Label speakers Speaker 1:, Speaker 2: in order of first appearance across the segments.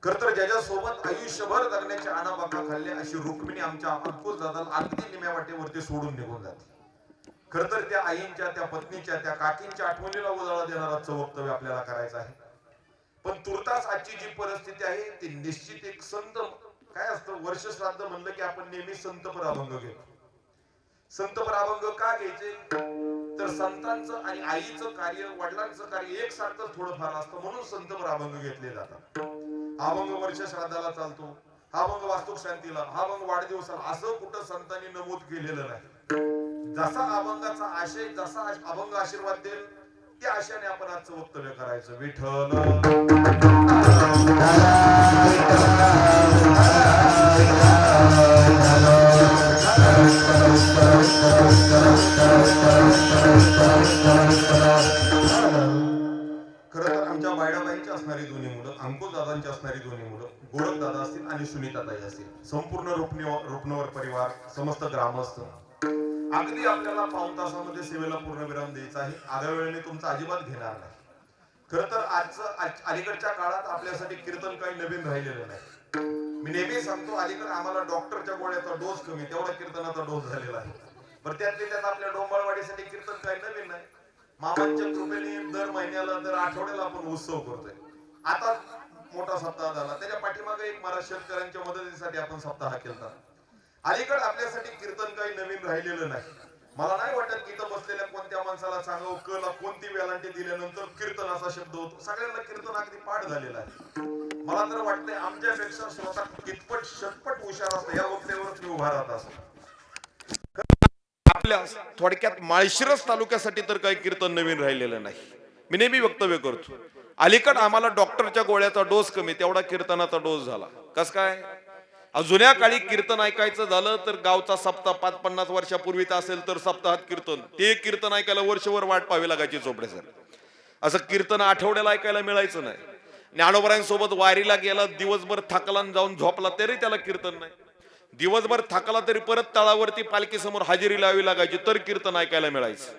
Speaker 1: खर तर ज्याच्यासोबत आयुष्यभर जगण्याची आणाबाका खाल्ली अशी रुक्मिणी आमच्या अंकुश दादाला अगदी निम्या वाटेवरती सोडून निघून जाते. खर तर त्या आईंच्या, त्या पत्नीच्या, त्या काकींच्या आठवणीला उजाळा देणारा वक्तव्य आपल्याला करायचं आहे. पण तुर्तास आजची जी परिस्थिती आहे ती निश्चित एक संत काय असतं, वर्ष श्राद्ध म्हणलं की आपण नेहमी संत पराभंग घेतो. संत पराभंग का घ्यायचे, तर संतांचं आणि आईचं कार्य, वडिलांचं कार्य एकसारखं थोडंफार असतं म्हणून संत पराभंग घेतले जातात. हा भंग वर्ष श्राद्धाला चालतो, हा भंग वास्तुक शांतीला, हा भंग वाढदिवसाला, असं कुठं संतांनी नमूद केलेलं नाही. जसा अभंगाचा आशय, जसा अभंग आशीर्वाद देईल त्या आशयाने आपण आजचं वक्तव्य करायचं. विठ्ठल खरं तर आमच्या बायडाबाईंची असणारी दोन्ही मुलं, अंकुश दादांची असणारी दोन्ही मुलं, गोरख दादा असतील आणि सुनीताताई असतील, संपूर्ण रुपनवर परिवार, समस्त ग्रामस्थ अगदी आपल्याला पाऊण तासामध्ये सेवेला पूर्ण विराम द्यायचा आहे. आधा वेळेने तुमचा अजिबात घेणार नाही. खर तर आजचं अलीकडच्या काळात आपल्यासाठी कीर्तन काही नवीन राहिलेलं नाही. मी नेहमी सांगतो, अलीकडे आम्हाला डॉक्टरच्या गोळ्याचा डोस कमी, तेवढा कीर्तनाचा डोस झालेला आहे. पण त्यात आपल्या डोंबाळवाडीसाठी कीर्तन काही नवीन नाही. मामांच्या कृपेने दर महिन्याला, दर आठवड्याला आपण उत्सव करतोय. आता मोठा सप्ताह झाला, त्याच्या पाठीमागे एक मला शेतकऱ्यांच्या मदतीसाठी आपण सप्ताह केला. अलीकडे आपल्यासाठी कीर्तन काही नवीन राहिलेलं नाही. मला नाही वाटत की इथं बसलेल्या कोणत्या माणसाला सांगावं कला कोणती वेलांटी दिल्यानंतर कीर्तन असा शब्द होतो. सगळ्यांना कीर्तन अगदी पाठ झालेला आहे. मला तर वाटतंय आमच्यापेक्षा स्वतः कितपट शतपट हुशार असतं या वक्तव्यावरच मी उभा राहत असतो. आपल्या थोडक्यात माळशिरस तालुक्यासाठी तर काही कीर्तन नवीन राहिलेलं नाही. मी नेहमी वक्तव्य करतो, अलीकड आम्हाला डॉक्टरच्या गोळ्याचा डोस कमी, तेवढा कीर्तनाचा डोस झाला. कस काय, जुन्या काळी कीर्तन ऐकायचं झालं तर गावचा सप्ताह 50 वर्षापूर्वीचा असेल तर सप्ताहात कीर्तन, ते कीर्तन ऐकायला वर्षभर वाट पाहावी लागायची चोपडेसर. असं कीर्तन आठवड्याला ऐकायला मिळायचं नाही. ज्ञानोबरांसोबत वारीला गेला, दिवसभर थकला जाऊन झोपला तरी त्याला कीर्तन नाही. दिवसभर थकला तरी परत तळावरती पालखी समोर हजेरी लावावी लागायची तर कीर्तन ऐकायला मिळायचं.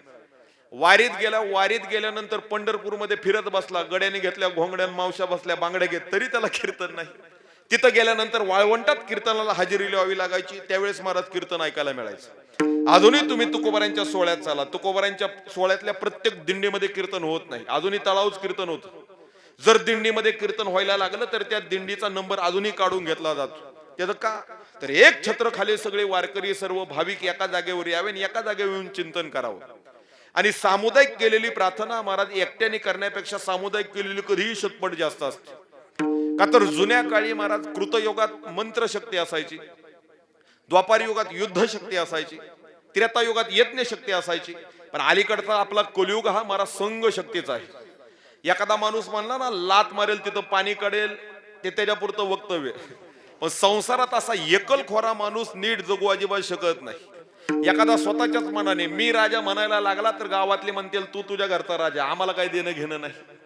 Speaker 1: वारीत गेल्यानंतर पंढरपूरमध्ये फिरत बसला, गड्याने घेतल्या घोंगड्यान, मावशा बसल्या बांगड्या घेत, तरी त्याला कीर्तन नाही. तिथं गेल्यानंतर वाळवंटात कीर्तनाला हजेरी लावावी लागायची, त्यावेळेस महाराज कीर्तन ऐकायला मिळायचं. अजूनही तुम्ही तुकोबारांच्या सोहळ्यात चाला, तुकोबारांच्या सोहळ्यातल्या प्रत्येक दिंडीमध्ये कीर्तन होत नाही. अजूनही तळावच कीर्तन होतं. जर दिंडीमध्ये कीर्तन व्हायला लागलं तर त्या दिंडीचा नंबर अजूनही काढून घेतला जातो. त्याचं का, तर एक छत्र खाली सगळे वारकरी, सर्व भाविक एका जागेवर यावे आणि एका जागेवर येऊन चिंतन करावं. आणि सामुदायिक केलेली प्रार्थना महाराज एकट्याने करण्यापेक्षा सामुदायिक केलेली कधीही शतपट जास्त असते. का तर जुन्या काळी महाराज कृतयुगात मंत्र शक्ती असायची, द्वापार युगात युद्ध शक्ती असायची, त्रेता युगात यज्ञ शक्ती असायची. पण अलीकडचा आपला कलियुग हा महाराज संघ शक्तीचा आहे. एखादा माणूस म्हणला ना लात मारेल तिथं पाणी काढेल, ते त्याच्यापुरतं वक्तव्य. पण संसारात असा एकलखोरा माणूस नीट जगू अजिबात शकत नाही. एखादा स्वतःच्याच मनाने मी राजा म्हणायला लागला तर गावातले म्हणतील तू तुझ्या घरचा राजा, आम्हाला काही देणं घेणं नाही.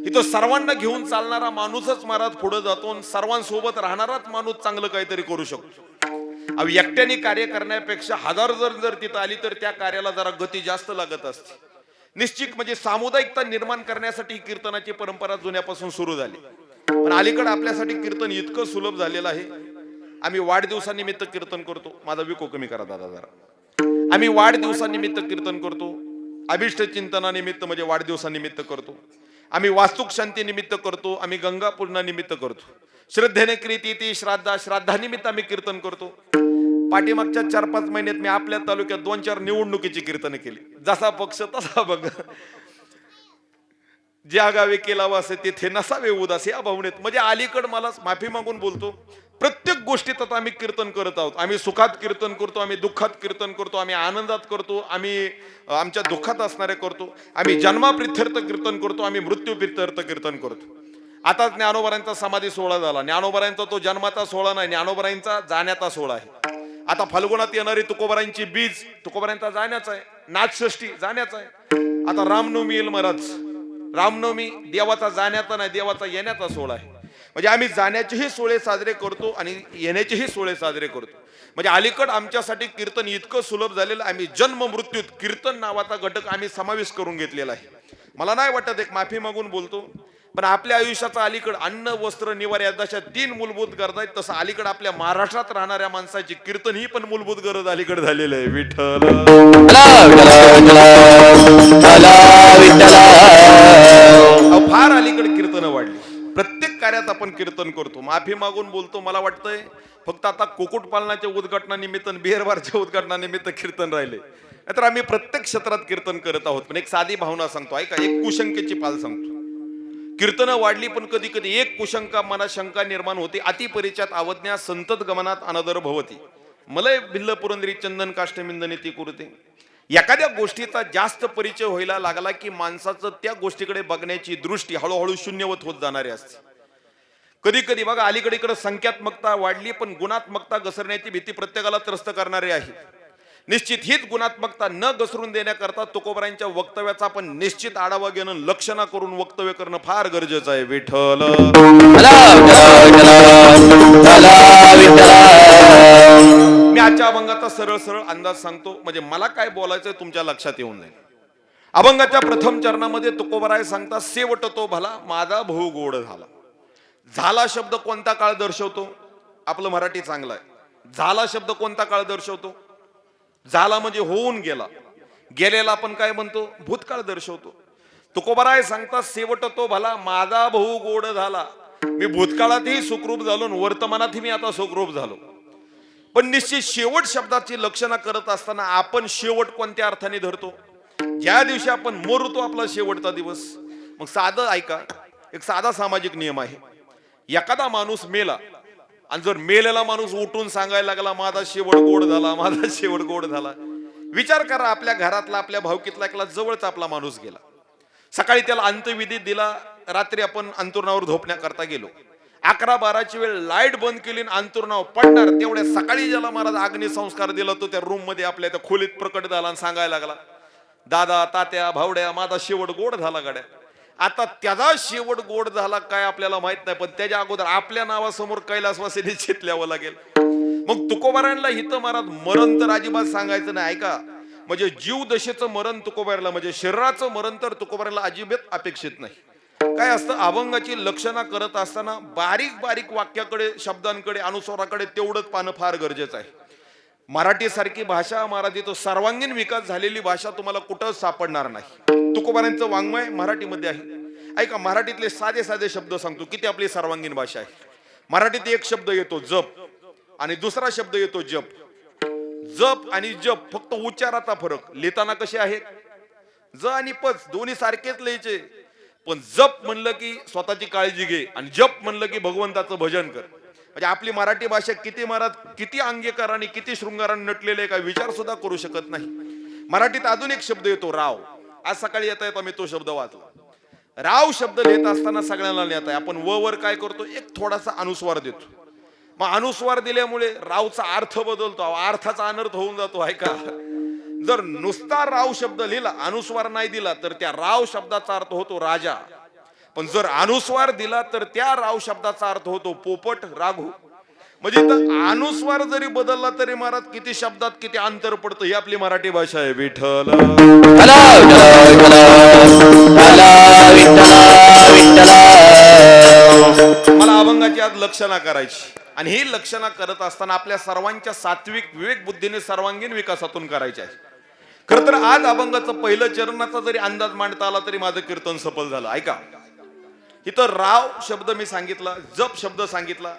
Speaker 1: इथं सर्वांना घेऊन चालणारा माणूसच महाराज पुढे जातो, सर्वांसोबत राहणाराच माणूस चांगलं काहीतरी करू शकतो. एकट्याने कार्य करण्यापेक्षा हजार जर तिथं आली तर त्या कार्याला जरा गती जास्त लागत असते. निश्चित म्हणजे सामुदायिकता निर्माण करण्यासाठी कीर्तनाची परंपरा जुन्यापासून सुरू झाली. पण अलीकडे आपल्यासाठी कीर्तन इतकं सुलभ झालेलं आहे. आम्ही वाढदिवसानिमित्त कीर्तन करतो. माझा विको कमी करा दादा जरा. आम्ही वाढदिवसानिमित्त कीर्तन करतो, अभिष्ट चिंतनानिमित्त म्हणजे वाढदिवसानिमित्त करतो, आम्ही वास्तुक शांती निमित्त करतो, आम्ही गंगा पूजनानिमित्त करतो, श्रद्धेने क्रीती ती श्राद्धानिमित्त आम्ही कीर्तन करतो. पाठीमागच्या 4-5 महिन्यात मी आपल्या तालुक्यात 2-4 निवडणुकीची कीर्तन केली. जसा पक्ष तसा बघ, ज्या गावी केला वासे तिथे नसावे उदास या भावनेत. म्हणजे अलीकड मला माफी मागून बोलतो, प्रत्येक गोष्टीत आता आम्ही कीर्तन करत आहोत. आम्ही सुखात कीर्तन करतो, आम्ही दुःखात कीर्तन करतो, आम्ही आनंदात करतो, आम्ही आमच्या दुःखात असणारे करतो, आम्ही जन्माप्रित्यर्थ कीर्तन करतो, आम्ही मृत्यूप्रित्यर्थ कीर्तन करतो. आता ज्ञानोबरांचा समाधी सोहळा झाला. ज्ञानोबरांचा तो जन्माचा सोहळा नाही, ज्ञानोबरांचा जाण्याचा सोहळा आहे. आता फाल्गुनात येणारी तुकोबरांची बीज तुकोबरांचा जाण्याचा आहे, नाथषष्ठी जाण्याचा आहे. आता रामनवमी येईल महाराज. रामनवमी देवाचा जाण्याचा नाही, देवाचा येण्याचा सोहळा आहे. म्हणजे आम्ही जाण्याचेही सोहळे साजरे करतो आणि येण्याचेही सोहळे साजरे करतो. म्हणजे अलीकड आमच्यासाठी कीर्तन इतकं सुलभ झालेलं, आम्ही जन्म मृत्यूत कीर्तन नावाचा घटक आम्ही समावेश करून घेतलेला आहे. मला नाही वाटत, एक माफी मागून बोलतो, पण आपल्या आयुष्याचा अलीकड अन्न वस्त्र निवार या जशा 3 मूलभूत गरजा आहेत, तसं अलीकड आपल्या महाराष्ट्रात राहणाऱ्या माणसाची कीर्तन ही पण मूलभूत गरज अलीकड झालेली आहे. विठ्ठल फार अलीकडे कीर्तन वाढली. प्रत्येक कार्यात आपण कीर्तन करतो, माफी मागून बोलतो. मला वाटतंय फक्त आता कुक्कुटपालनाच्या उद्घाटनानिमित्त बिअरबारच्या उद्घाटनानिमित्त कीर्तन राहिले, नाहीतर आम्ही प्रत्येक क्षेत्रात कीर्तन करत आहोत. पण एक साधी भावना सांगतो ऐका, एक कुशंकेची पाल सांगतो. कीर्तनं वाढली पण कधी कधी एक कुशंका मनात शंका निर्माण होते. अतिपरिचयात अवज्ञा संतत गमनात अनादर भवती. मलय भिल्ल पुरंदरी चंदन काष्टमिंदने ती कुरते. एखाद्या गोष्टीचा जास्त परिचय व्हायला लागला की माणसाचं त्या गोष्टीकडे बघण्याची दृष्टी हळूहळू शून्यवत होत जाणारी असते. कधी कधी बघा अलीकडे इकडे संख्यात्मकता वाढली पण गुणात्मकता घसरण्याची भीती प्रत्येकाला त्रस्त करणारी आहे. निश्चित हीच गुणात्मकता न घसरून देण्याकरता तुकोबरायांच्या वक्तव्याचा आपण निश्चित आढावा घेणं, लक्षणा करून वक्तव्य करणं फार गरजेचं आहे. विठ्ठल मी आजच्या अभंगाचा सरळ सरळ अंदाज सांगतो, म्हणजे मला काय बोलायचंय तुमच्या लक्षात येऊन जाईल. अभंगाच्या प्रथम चरणामध्ये तुकोबराय सांगतात, सेवट तो भला माझा भाऊ गोड झाला. झाला शब्द कोणता काळ दर्शवतो? आपलं मराठी चांगलं आहे. झाला शब्द कोणता काळ दर्शवतो? झाला म्हणजे होऊन गेला. गेलेला आपण काय म्हणतो? भूतकाळ दर्शवतो. तुकोबराय सांगतात, सेवट तो भला माझा भाऊ गोड झाला. मी भूतकाळातही सुखरूप झालो, वर्तमानातही मी आता सुखरूप झालो. पण निश्चित शेवट शब्दाची लक्षणा करत असताना आपण शेवट कोणत्या अर्थाने धरतो? ज्या दिवशी आपण मरतो आपला शेवटचा दिवस. मग साधं ऐका, एक साधा सामाजिक नियम आहे. एखादा माणूस मेला आणि जर मेलेला माणूस उठून सांगायला लागला माझा शेवट गोड झाला, माझा शेवट गोड झाला. विचार करा, आपल्या घरातला आपल्या भावकीतला एकला जवळचा आपला माणूस गेला. सकाळी त्याला अंत्यविधी दिला, रात्री आपण अंतुरणावर झोपण्याकरता गेलो. 11-12ची वेळ लाईट बंद केली आणि अंतुरणावर पडणार तेवढ्या सकाळी ज्याला महाराज अग्निसंस्कार दिला तो त्या रूम मध्ये आपल्या त्या खोलीत प्रकट झाला आणि सांगायला लागला दादा तात्या भावड्या माझा शेवट गोड झाला गाड्या. आता त्याचा शेवट गोड झाला काय आपल्याला माहित नाही, पण त्याच्या अगोदर आपल्या नावासमोर कैलासवासीने चितल्यावं लागेल. मग तुकोबारांना हिथं महाराज मरण तर अजिबात सांगायचं नाही. ऐका, म्हणजे जीव दशेचं मरण तुकोबाराला, म्हणजे शरीराचं मरण तर तुकोबाराला अजिबात अपेक्षित नाही. काय असतं, अभंगाची लक्षणा करत असताना बारीक बारीक वाक्याकडे, शब्दांकडे, अनुस्वाराकडे तेवढंच पाहणं फार गरजेचं आहे. मराठी सारखी भाषा, मराठी तो सर्वांगीण विकास झालेली भाषा तुम्हाला कुठंच सापडणार नाही. तुकोबारांचं वाङ्मय मराठीमध्ये आहे. ऐका, मराठीतले साधे साधे शब्द सांगतो, किती आपली सर्वांगीण भाषा आहे. मराठीत एक शब्द येतो जप आणि दुसरा शब्द येतो जप. जप आणि जप फक्त उच्चाराचा फरक. लिहिताना कसे आहेत? ज आणि पच दोन्ही सारखेच लिहायचे, पण जप म्हणलं की स्वतःची काळजी घे आणि जप म्हणलं की भगवंताचं भजन कर. म्हणजे आपली मराठी भाषा किती महाराज किती अंगीकार आणि किती शृंगाराने नटलेले काय विचार सुद्धा करू शकत नाही. मराठीत अजून एक शब्द येतो राव. आज सकाळी येता येता मी तो शब्द वाचला. राव शब्द लिहित असताना सगळ्यांना लिहित आहे आपण व वर काय करतो, एक थोडासा अनुस्वार देतो. मग अनुस्वार दिल्यामुळे रावचा अर्थ बदलतो, अर्थाचा अनर्थ होऊन जातो. ऐका, जर नुसता राव शब्द लिहिला, अनुस्वार नाही दिला तर त्या राव शब्दाचा अर्थ होतो राजा. पण जर अनुस्वार दिला तर त्या राव शब्दाचा अर्थ होतो पोपट, राघू. म्हणजे अनुस्वार जरी बदलला तरी महाराज किती शब्दात किती अंतर पडतं. ही आपली मराठी भाषा आहे. विठ्ठल मला अभंगाची आज लक्षणा करायची आणि ही लक्षणा करत असताना आपल्या सर्वांच्या सात्विक विवेक बुद्धीने सर्वांगीण विकासातून करायची आहे. खर तर आज अभंगाचं पहिलं चरणाचा जरी अंदाज मांडता आला तरी माझं कीर्तन सफल झालं. ऐका, इथं राव शब्द मी सांगितला, जप शब्द सांगितला,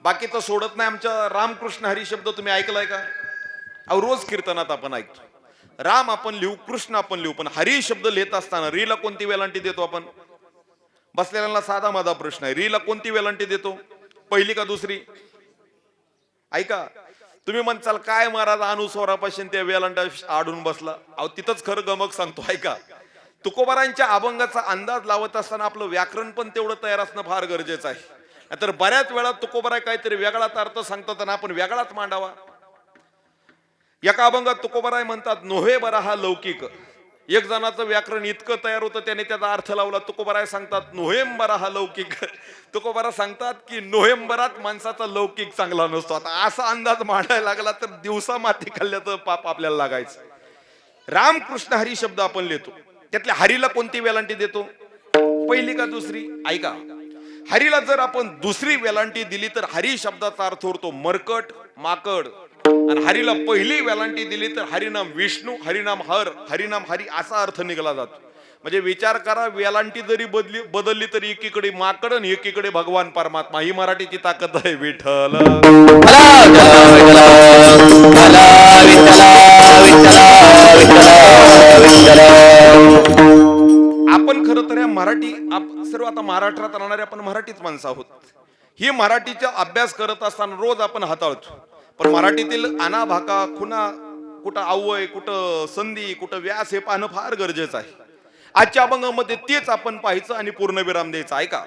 Speaker 1: बाकीचं सोडत नाही. आमच्या रामकृष्ण हरी शब्द तुम्ही ऐकलाय का? अहो रोज कीर्तनात आपण ऐकतो. राम आपण लिहू, कृष्ण आपण लिहू, पण हरी शब्द लिहित असताना रीला कोणती वेलांटी देतो आपण? बसलेल्यांना साधा माझा प्रश्न आहे, रीला कोणती वेलांटी देतो? पहिली का दुसरी? ऐका, तुम्ही म्हणताल काय महाराज अनुस्वारापासून त्या वेलांटा आडून बसला. अहो तिथंच खरं गमक सांगतो. ऐका, तुकोबारांच्या अभंगाचा अंदाज लावत असताना आपलं व्याकरण पण तेवढं तयार असणं फार गरजेचं आहे. तर बऱ्याच वेळा तुकोबाराय काहीतरी वेगळाच अर्थ सांगतात आणि आपण वेगळाच मांडावा. एका अभंगात तुकोबाराय म्हणतात नोहे बरा हा लौकिक. एक जणाचं व्याकरण इतकं तयार होतं त्याने त्याचा अर्थ लावला. तुकोबाराय सांगतात नोव्हेंबर हा लौकिक. तुकोबारा सांगतात की नोव्हेंबरात माणसाचा लौकिक चांगला नसतो. आता असा अंदाज मांडायला लागला तर दिवसा माती खाल्ल्याचं पाप आपल्याला लागायचं. रामकृष्ण हरी शब्द आपण लिहितो, त्यातल्या हरीला कोणती वेलांटी देतो? पहिली का दुसरी? ऐका, हरीला जर आपण दुसरी वेलांटी दिली तर हरी शब्दाचा अर्थ होतो मरकट, माकड. आणि हरीला पहिली वेलांटी दिली तर हरिनाम विष्णू, हरिनाम हर, हरिनाम हरी असा अर्थ निघाला जातो. म्हणजे विचार करा, वेलांटी जरी बदलली तरी एकीकडे माकड आणि एकीकडे भगवान परमात्मा. ही मराठीची ताकद आहे. विठ्ठल आपण खरं तर या मराठी सर्व आता महाराष्ट्रात राहणारे आपण मराठीच माणसं आहोत. ही मराठीचा अभ्यास करत असताना रोज आपण हाताळतो. पण मराठीतील अना भाका खुना, कुठं अव्वय, कुठं संधी, कुठं व्यास हे पाहणं फार गरजेचं आहे. आजच्या अभंगामध्ये तेच आपण पाहायचं आणि पूर्णविराम द्यायचा. ऐका,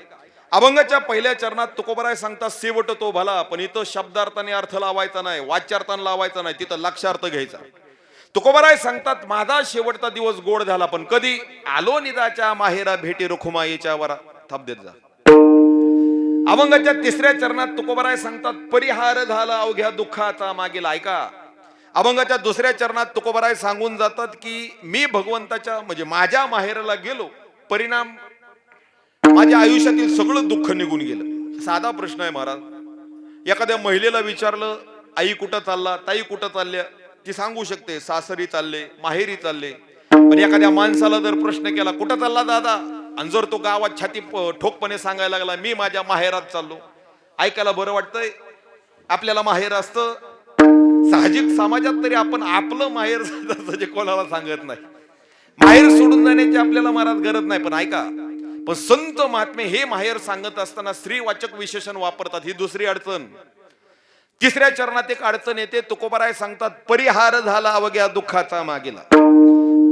Speaker 1: अभंगाच्या पहिल्या चरणात तुकोबराय सांगतात शेवट तो भला, पण इथं शब्दार्थाने अर्थ लावायचा नाही, वाच्यार्थाने लावायचा नाही, तिथं लक्षार्थ घ्यायचा. तुकोबराय सांगतात माझा शेवटचा दिवस गोड झाला, पण कधी? आलो निदाच्या माहेरा भेटी रखुमाईच्या वरा. थाप देत जा. अभंगाच्या तिसऱ्या चरणात तुकोबराय सांगतात परिहार झाला अवघ्या दुःखाचा मागील. ऐका, अभंगाच्या दुसऱ्या चरणात तुकोबराय सांगून जातात की मी भगवंताच्या म्हणजे माझ्या माहेराला गेलो, परिणाम माझ्या आयुष्यातील सगळं दुःख निघून गेलं. साधा प्रश्न आहे महाराज. एखाद्या महिलेला विचारलं आई कुठं चालला, ताई कुठं चालल्या, ती सांगू शकते सासरी चालले, माहेरी चालले. पण एखाद्या माणसाला जर प्रश्न केला कुठं चालला दादा, आणि जर तो गावात छाती ठोकपणे सांगायला लागला मी माझ्या माहेरात चाललो, ऐकायला बरं वाटतंय? आपल्याला माहेर असतं. साहजिक समाजात तरी आपण आपलं माहेर जे कोणाला सांगत नाही. माहेर सोडून जाण्याची आपल्याला महाराज गरज नाही. पण ऐका, पण संत महात्मे हे माहेर सांगत असताना स्त्रीवाचक विशेषण वापरतात. ही दुसरी अडचण. तिसऱ्या चरणात एक अडचण येते. तुकोबराय सांगतात परिहार झाला अवघ्या दुःखाचा मागेला.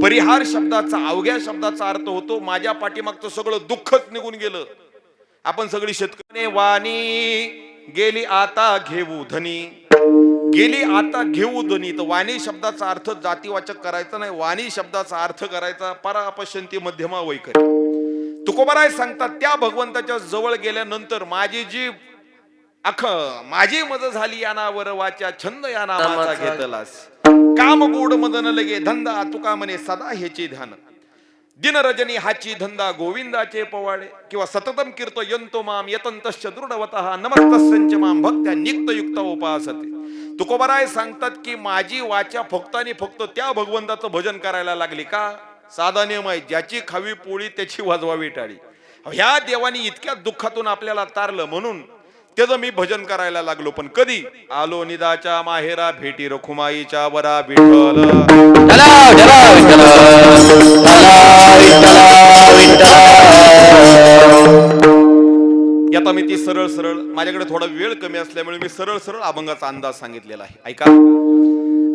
Speaker 1: परिहार शब्दाचा, अवघ्या शब्दाचा अर्थ होतो माझ्या पाठीमागचं सगळं दुःखच निघून गेलं. आपण सगळी शेतकरी वाणी गेली आता घेऊ धनी, गेली आता घेऊ धनी. तर वाणी शब्दाचा अर्थ जातीवाचक करायचा नाही, वाणी शब्दाचा अर्थ करायचा परापश्यंती मध्यमा वैखरी. तुकोबराय सांगतात त्या भगवंताच्या जवळ गेल्यानंतर माझी जी माझी मज झाली या नावर वाचा, छंद या नामाचा घेतलास, काम गोड मदन लगे धंदा तुका म्हणे सदा ह्याचे ध्यान, दिन रजनी हाची धंदा गोविंदाचे पवाळे, किंवा सततम कीर्त यंतो माम यतंतश्च दृढवतः नमस्तस्यंच माम भक्त्या निक्तयुक्त उपासते. तुकोबराय सांगतात की माझी वाचा फक्त आणि फक्त त्या भगवंताचं भजन करायला लागली. का? साधा नियम आहे, ज्याची खावी पोळी त्याची वाजवावी टाळी. ह्या देवानी इतक्या दुःखातून आपल्याला तारलं म्हणून त्याचं मी भजन करायला लागलो. पण कधी? आलो निदाच्या माहेरा भेटी रखुमाईच्या वरा. विठ्ठल आता मी ती सरळ सरळ, माझ्याकडे थोडा वेळ कमी असल्यामुळे मी सरळ सरळ अभंगाचा अंदाज सांगितलेला आहे. ऐका,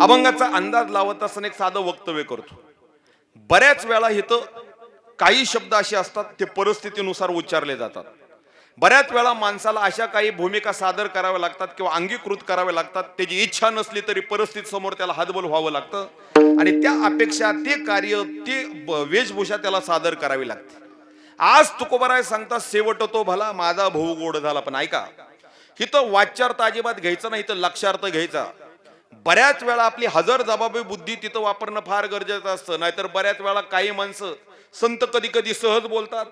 Speaker 1: अभंगाचा अंदाज लावत असताना एक साधं वक्तव्य करतो. बऱ्याच वेळा इथं काही शब्द असे असतात ते परिस्थितीनुसार उच्चारले जातात. बऱ्याच वेळा माणसाला अशा काही भूमिका सादर कराव्या लागतात किंवा अंगीकृत कराव्या लागतात, त्याची इच्छा नसली तरी परिस्थिती समोर त्याला हातबल व्हावं लागतं आणि त्या अपेक्षा, ते कार्य, ते वेशभूषा त्याला सादर करावी लागते. आज तुकोबराय सांगतात शेवट तो भला माझा भाऊ गोड झाला. पण ऐका, इथं वाच्यार्थ अजिबात घ्यायचा नाही, इथं लक्षार्थ घ्यायचा. बऱ्याच वेळा आपली हजर जबाबी बुद्धी तिथं वापरणं फार गरजेचं असतं. नाहीतर बऱ्याच वेळा काही माणसं संत कधी कधी सहज बोलतात,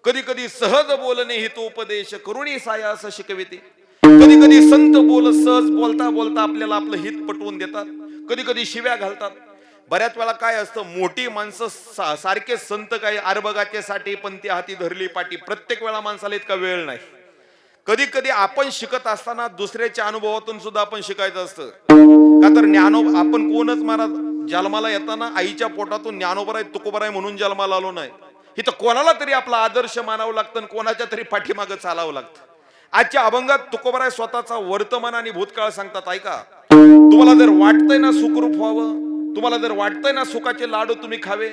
Speaker 1: कधी कधी सहज बोलणे हितो उपदेश करुणी सायास शिकविते. कधी कधी संत सहज बोलता बोलता आपल्याला आपलं हित पटवून देतात, कधी कधी शिव्या घालतात. बऱ्याच वेळा काय असतं, मोठी माणसं सारखे संत काही आरबगाच्या साठी पण ती हाती धरली पाठी. प्रत्येक वेळा माणसाला इतका वेळ नाही. कधी कधी आपण शिकत असताना दुसऱ्याच्या अनुभवातून सुद्धा आपण शिकायचं असतं. का तर आपण कोणच महाराज जन्माला येताना आईच्या पोटातून ज्ञानोबराय तुकोबराय म्हणून जन्माला आलो नाही. इथं कोणाला तरी आपला आदर्श मानावं लागतं, कोणाच्या तरी पाठीमागं चालावं लागतं. आजच्या अभंगात तुकोबराय स्वतःचा वर्तमान आणि भूतकाळ सांगतात. ऐका, तुम्हाला जर वाटतंय ना सुखरूप व्हावं, तुम्हाला जर वाटतंय ना सुखाचे लाडू तुम्ही खावे,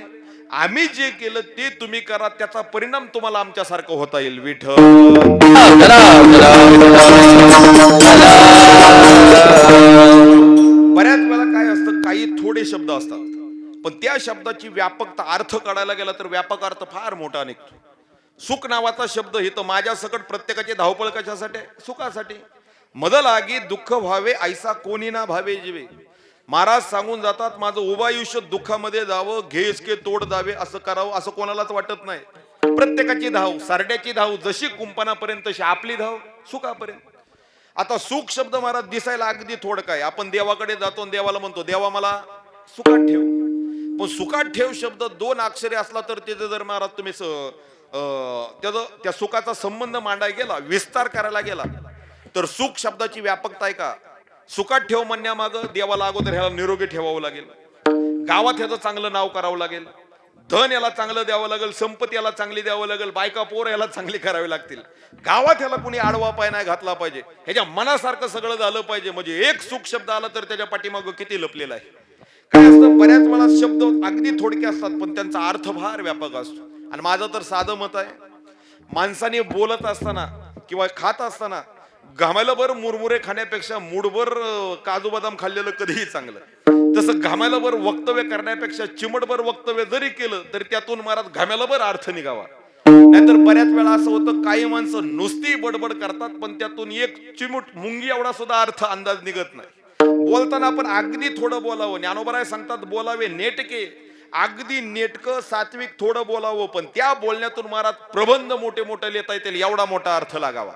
Speaker 1: आम्ही जे केलं ते तुम्ही करा, त्याचा परिणाम तुम्हाला आमच्यासारखं होता येईल. विठ्ठल बऱ्याच वेळा काय असतं, काही थोडे शब्द असतात पण त्या शब्दाची व्यापकता, अर्थ काढायला गेला तर व्यापक अर्थ फार मोठा निघतो. सुख नावाचा शब्द हे तर माझ्या सकट प्रत्येकाची धावपळ कशासाठी? सुखासाठी. मद लागी दुःख व्हावे ऐसा कोणी ना भावे जीवे. महाराज सांगून जातात माझं उभं आयुष्य दुःखामध्ये जावं, घे इसके तोड जावे, असं करावं असं कोणालाच वाटत नाही. प्रत्येकाची धाव, सारड्याची धाव जशी कुंपणापर्यंत तशी आपली धाव सुखापर्यंत. आता सुख शब्द महाराज दिसायला अगदी थोडं काय, आपण देवाकडे जातो आणि देवाला म्हणतो देवा मला सुखात ठेव. पण सुखात ठेव शब्द 2 अक्षरे असला तर त्याचं जर महाराज तुम्ही त्या सुखाचा संबंध मांडायला गेला, विस्तार करायला गेला, तर सुख शब्दाची व्यापकता आहे का? सुखात ठेव म्हणण्यामागं देवाला अगोदर ह्याला निरोगी ठेवावं लागेल, गावात ह्याचं चांगलं नाव करावं लागेल, धन याला चांगलं द्यावं लागेल, संपत्ती याला चांगली द्यावं लागेल, बायका पोर याला चांगली करावी लागतील, गावात ह्याला कुणी आडवा पाय नाही घातला पाहिजे, ह्याच्या मनासारखं सगळं झालं पाहिजे. म्हणजे एक सुख शब्द आला तर त्याच्या पाठीमागं किती लपलेला आहे. काय असतं, बऱ्याच वेळा शब्द अगदी थोडके असतात पण त्यांचा अर्थ फार व्यापक असतो. आणि माझं तर साधं मत आहे, माणसाने बोलत असताना किंवा खात असताना घामायला भर मुरमुरे खाण्यापेक्षा मूडभर काजू बदाम खाल्लेलं कधीही चांगलं. तसं घामायला भर वक्तव्य करण्यापेक्षा चिमटभर वक्तव्य जरी केलं तरी त्यातून महाराज घामायला भर अर्थ निघावा. नाहीतर बऱ्याच वेळा असं होतं, काही माणसं नुसती बडबड करतात पण त्यातून एक चिमूट मुंगी एवढा सुद्धा अर्थ अंदाज निघत नाही. बोलताना आपण अगदी थोडं बोलावं. ज्ञानोबराय सांगतात बोलावे नेटके, अगदी नेटकं सात्विक थोडं बोलावं, पण त्या बोलण्यातून महाराज प्रबंध मोठे मोठे लिहिता येतील एवढा मोठा अर्थ लागावा.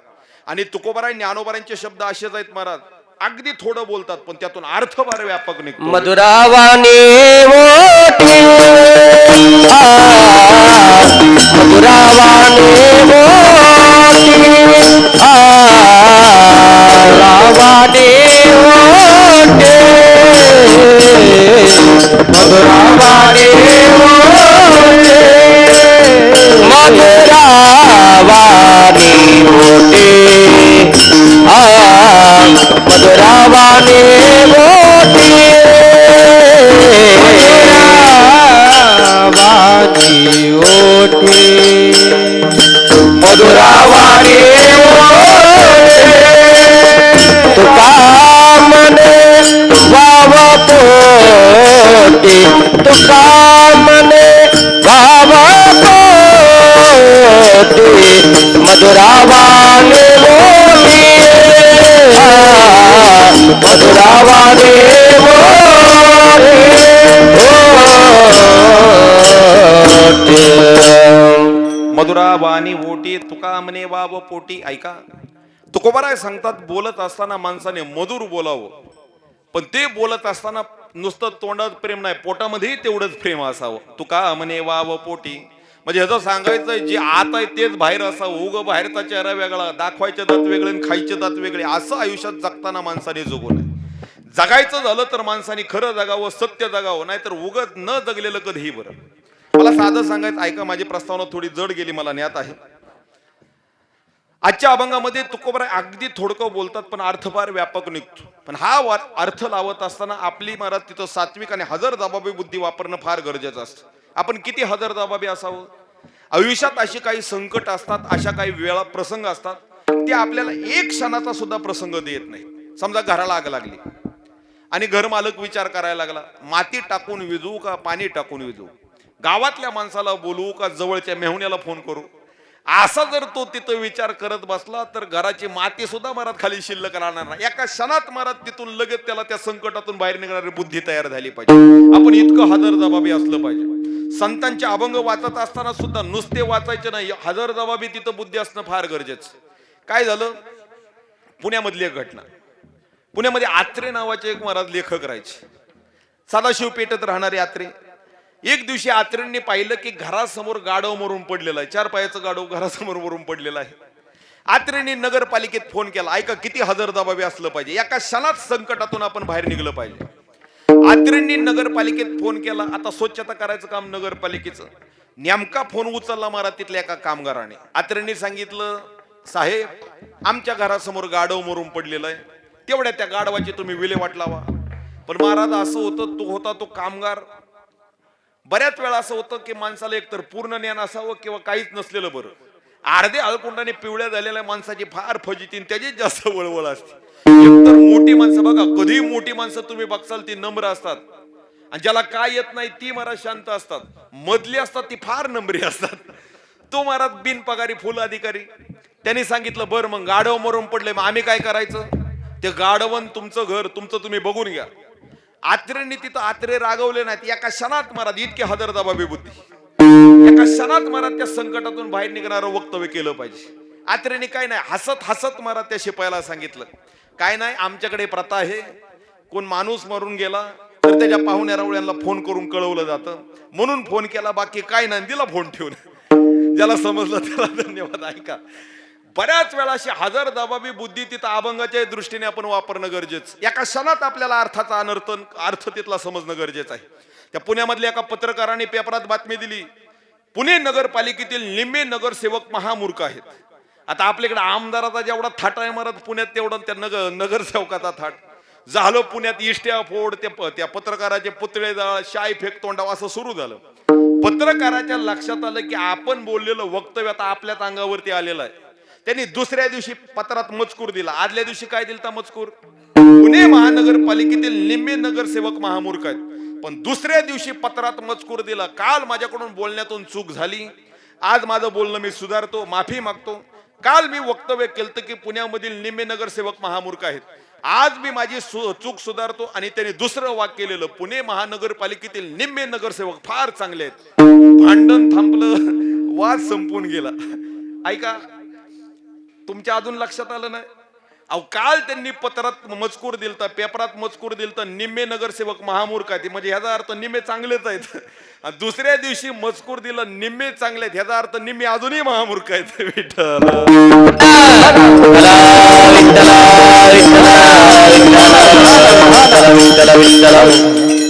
Speaker 1: आणि तुकोबाराय ज्ञानोबरायांचे शब्द असेच आहेत महाराज, अगदी थोडं बोलतात पण त्यातून अर्थ फार व्यापक निघतो.
Speaker 2: मधुरावाणी मोठी मधुरावाणी मोठी रावाणी मोठी मधुरावाणी मोठी मधुरावाणी मोठी मधुरावाणी मोठी मधुरावाणी मोठी मधुरावाणी मोठी तुका मने वाव पोटी तुका मने वाव पोटी मधुरावाणी मोठी मधुरावाणी
Speaker 1: मधुरावाणी ओटी तुका म्हणे वाव पोटी. ऐका, तुकोबाराय सांगतात बोलत असताना माणसाने मधुर बोलावं, पण ते बोलत असताना नुसतं तोंडात प्रेम नाही, पोटामध्येही तेवढंच प्रेम असावं. तुका म्हणे वाव पोटी म्हणजे ह्याचं सांगायचं जे आत आहे तेच बाहेर असावं. उग बाहेरचा चेहरा वेगळा, दाखवायचे दात वेगळे आणि खायचे दात वेगळे, असं आयुष्यात जगताना माणसाने जगू नये. जगायचं झालं तर माणसाने खरं जगावं, सत्य जगावं, नाहीतर उगत न जगलेलं कधीही बरं. मला साधं सांगायचं, ऐका, माझी प्रस्तावना थोडी जड गेली, मला ज्ञात आहे. आजच्या अभंगामध्ये तुकोबाराय अगदी थोडकं बोलतात पण अर्थ फार व्यापक निघतो. पण हा अर्थ लावत असताना आपली महाराज तिथं सात्विक आणि हजर जबाबी बुद्धी वापरणं फार गरजेचं असतं. आपण किती हजर जबाबी असावं. आयुष्यात अशी काही संकट असतात, अशा काही वेळा प्रसंग असतात, ते आपल्याला एक क्षणाचा सुद्धा प्रसंग देत नाही. समजा घराला आग लागली आणि घर मालक विचार करायला लागला, माती टाकून विजू का पाणी टाकून विजू, गावातल्या माणसाला बोलवू का जवळच्या मेहुण्याला फोन करू. असा जर तो तिथं विचार करत बसला तर घराची माती सुद्धा महाराज खाली शिल्लक राहणार नाही. एका क्षणात महाराज तिथून लगेच त्याला त्या संकटातून बाहेर निघणारी बुद्धी तयार झाली पाहिजे. आपण इतकं हजर जबाबी असलं पाहिजे. संतांचे अभंग वाचत असताना सुद्धा नुसते वाचायचे नाही, हजर जबाबी तिथं बुद्धी असणं फार गरजेचं. काय झालं, पुण्यामधली एक घटना. पुण्यामध्ये आत्रे नावाचे एक महाराज लेखक राहायचे, सदाशिव पेठेत राहणारे आत्रे. एक दिवशी आत्रेंनी पाहिलं की घरासमोर गाढव मरून पडलेलं आहे, 4 पायाचं गाढव घरासमोर मरून पडलेलं आहे. आत्रेंनी नगरपालिकेत फोन केला. ऐका किती हजर जबाबी असलं पाहिजे, एका क्षणात संकटातून आपण बाहेर निघलं पाहिजे. आत्रेंनी नगरपालिकेत फोन केला. आता स्वच्छता करायचं काम नगरपालिकेचं. नेमका फोन उचलला महाराज तिथल्या एका कामगाराने. आत्रेंनी सांगितलं, साहेब आमच्या घरासमोर गाढव मरून पडलेलं आहे, तेवढ्या त्या गाढवाची तुम्ही विल्हेवाट लावा. पण महाराज असं होतं, तो कामगार. बऱ्याच वेळा असं होतं की माणसाला एकतर पूर्ण ज्ञान असावं किंवा काहीच नसलेलं बरं. अर्धे अळकुंडाने पिवळ्या झालेल्या माणसाची फार फजिती, त्याचीच जास्त वळवळ असते. एकतर मोठी माणसं बघा, कधी मोठी माणसं तुम्ही बघसाल ती नम्र असतात, आणि ज्याला काय येत नाही ती महाराज शांत असतात. मधली असतात ती फार नम्री असतात. तो महाराज बिनपगारी फुल अधिकारी. त्यांनी सांगितलं, बरं मग गाढव मरून पडले, मग आम्ही काय करायचं. ते गाढवन तुमचं घर तुमचं तुम्ही बघून घ्या. आत्रेंनी तिथं आत्रे रागवले नाहीत, एका क्षणात महाराज इतके हजर जबाबी बुद्धी. एका क्षणात मला त्या संकटातून बाहेर निघणारं वक्तव्य केलं पाहिजे. आत्रेने काय नाही, हसत हसत मला त्या शिपायाला सांगितलं, काय नाही, आमच्याकडे प्रथा आहे, कोण माणूस मरून गेला तर त्याच्या पाहुण्या रावळ्यांना फोन करून कळवलं जातं, म्हणून फोन केला, बाकी काय नाही, दिला फोन ठेवून. ज्याला समजलं त्याला धन्यवाद. ऐका, बऱ्याच वेळा अशी हजार जबाबी बुद्धी तिथं अभंगाच्या दृष्टीने आपण वापरणं गरजेचं. एका क्षणात आपल्याला अर्थाचा अर्थ तिथला समजणं गरजेचं आहे. त्या पुण्यामधल्या एका पत्रकाराने पेपरात बातमी दिली, पुणे नगरपालिकेतील निम्मे नगरसेवक महामूर्ख आहेत. आता आपल्याकडे आमदाराचा जेवढा थाट आहे महाराज, पुण्यात तेवढा त्या नगरसेवकाचा थाट झालं. पुण्यात इष्ट्या फोड, त्या पत्रकाराचे पुतळे जाळ, शाई फेक तोंडाव असं सुरू झालं. पत्रकाराच्या लक्षात आलं की आपण बोललेलं वक्तव्य आता आपल्याच अंगावरती आलेलं आहे. त्यांनी दुसऱ्या दिवशी पत्रात मजकूर दिला. आदल्या दिवशी काय दिलता मजकूर, पुणे महानगरपालिकेतील निम्मे नगरसेवक महामूर्ख आहेत. पण दुसऱ्या दिवशी पत्रात मजकूर दिला, काल माझ्याकडून बोलण्यातून चूक झाली, आज माझं बोलणं मी सुधारतो, माफी मागतो. काल मी वक्तव्य केलं की पुण्यामधील निम्मे नगरसेवक महामूर्ख आहेत, आज मी माझी चूक सुधारतो. आणि त्यांनी दुसरं वाक्य केलेलं, पुणे महानगरपालिकेतील निम्मे नगरसेवक फार चांगले आहेत. भांडण थांबलं, वाद संपून गेला. ऐका, तुमच्या अजून लक्षात आलं नाही? अहो, काल त्यांनी पत्रात मजकूर दिलता, पेपरात मजकूर दिलता, निम्मे नगरसेवक महामूर्ख आहेत, म्हणजे ह्याचा अर्थ निम्मे चांगलेच आहेत. दुसऱ्या दिवशी मजकूर दिला निम्मे चांगले आहेत, ह्याचा अर्थ निम्मे अजूनही महामूर्ख आहेत. विठ्ठल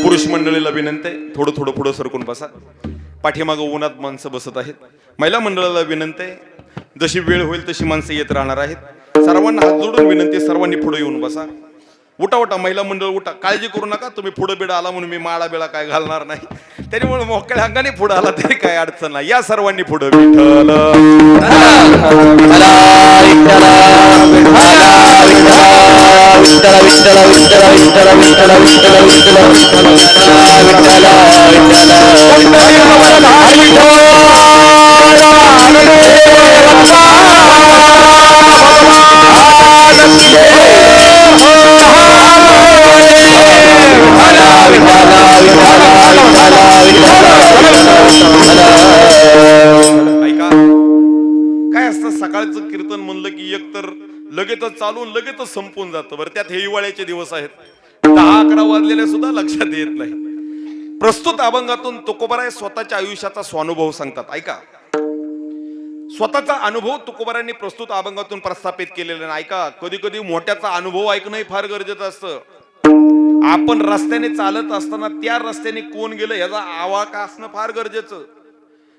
Speaker 1: पुरुष मंडळीला विनंती, थोडं थोडं पुढे सरकून बसा. पाठीमागं उन्हात माणसं बसत आहेत. महिला मंडळाला विनंती, जशी वेळ होईल तशी माणसं येत राहणार आहेत. सर्वांना हात जोडून विनंती, सर्वांनी पुढे येऊन बसा. उठा उठा महिला मंडळ उठा, काळजी करू नका. तुम्ही पुढे बिडा आला म्हणून मी माळा बिळा काय घालणार नाही, त्याच्यामुळे मोकळ्या अंगाने पुढे आला तरी काय अडचण नाही. या सर्वांनी पुढे. विठ्ठल ऐका, काय असतं, सकाळचं कीर्तन म्हणलं की एकतर लगेचच चालून लगेचच संपून जातं. बरं, त्यात हे हिवाळ्याचे दिवस आहेत, 10-11 वाजलेले सुद्धा लक्षात येत नाही. प्रस्तुत अभंगातून तुकोबाराय स्वतःच्या आयुष्याचा स्वानुभव सांगतात. ऐका, स्वतःचा अनुभव तुकोबारांनी प्रस्तुत अभंगातून प्रस्थापित केलेला नाही. ऐका, कधी कधी मोठ्याचा अनुभव ऐकणं फार गरजेचं असतं. आपण रस्त्याने चालत असताना त्या रस्त्याने कोण गेलं याचा आवाका असणं फार गरजेचं.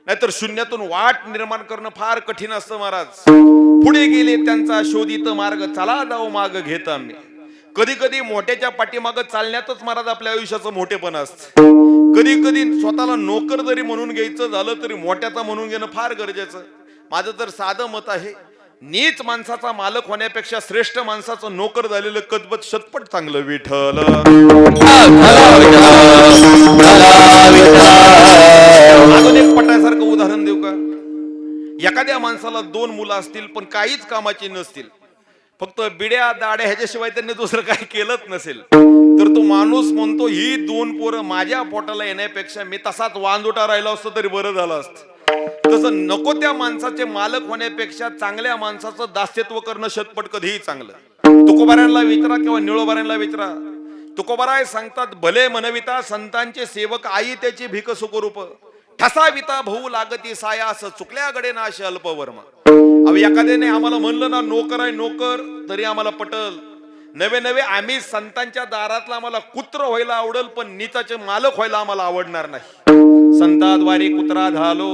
Speaker 1: नाहीतर शून्यातून वाट निर्माण करणं फार कठीण असतं. महाराज पुढे गेले त्यांचा शोधित मार्ग, चला जाऊ माग घेत आम्ही. कधी कधी मोठ्याच्या पाठीमाग चालण्यातच महाराज आपल्या आयुष्याचं मोठेपण असतं. कधी कधी स्वतःला नोकर जरी म्हणून घ्यायचं झालं तरी मोठ्याचा म्हणून घेणं फार गरजेचं. माझं तर साधं मत आहे, नीच माणसाचा मालक होण्यापेक्षा श्रेष्ठ माणसाचं नोकर झालेलं कदबत शतपट चांगलं. विठ्ठल अजून एक पटायसारखं उदाहरण देऊ का? एखाद्या माणसाला 2 मुलं असतील पण काहीच कामाची नसतील, फक्त बिड्या दाड्या ह्याच्याशिवाय त्यांनी दुसरं काही केलंच नसेल, तर तो माणूस म्हणतो ही 2 पोरं माझ्या पोटाला येण्यापेक्षा मी तसाच वांजोटा राहिला असतो तरी बरं झालं असतं. तसं नको त्या माणसाचे मालक होण्यापेक्षा चांगल्या माणसाचं दास्यत्व करणं शतपट कधीही चांगलं. तुकोबारांना विचारा किंवा निळोबारांना विचारा, तुकोबाराय सांगतात, भले मनविता संतांचे सेवक आई त्याची भीक सुखरूप, ठसाविता भाऊ लागती सायास चुकल्या गडे नाश अल्पवर्म. अब एखाद्याने आम्हाला म्हणलं ना नोकर आहे नोकर, तरी आम्हाला पटल. नवे नवे आम्ही संतांच्या दारातला आम्हाला कुत्र व्हायला आवडल, पण नीचाचे मालक व्हायला आम्हाला आवडणार नाही. संताद्वारे कुत्रा झालो,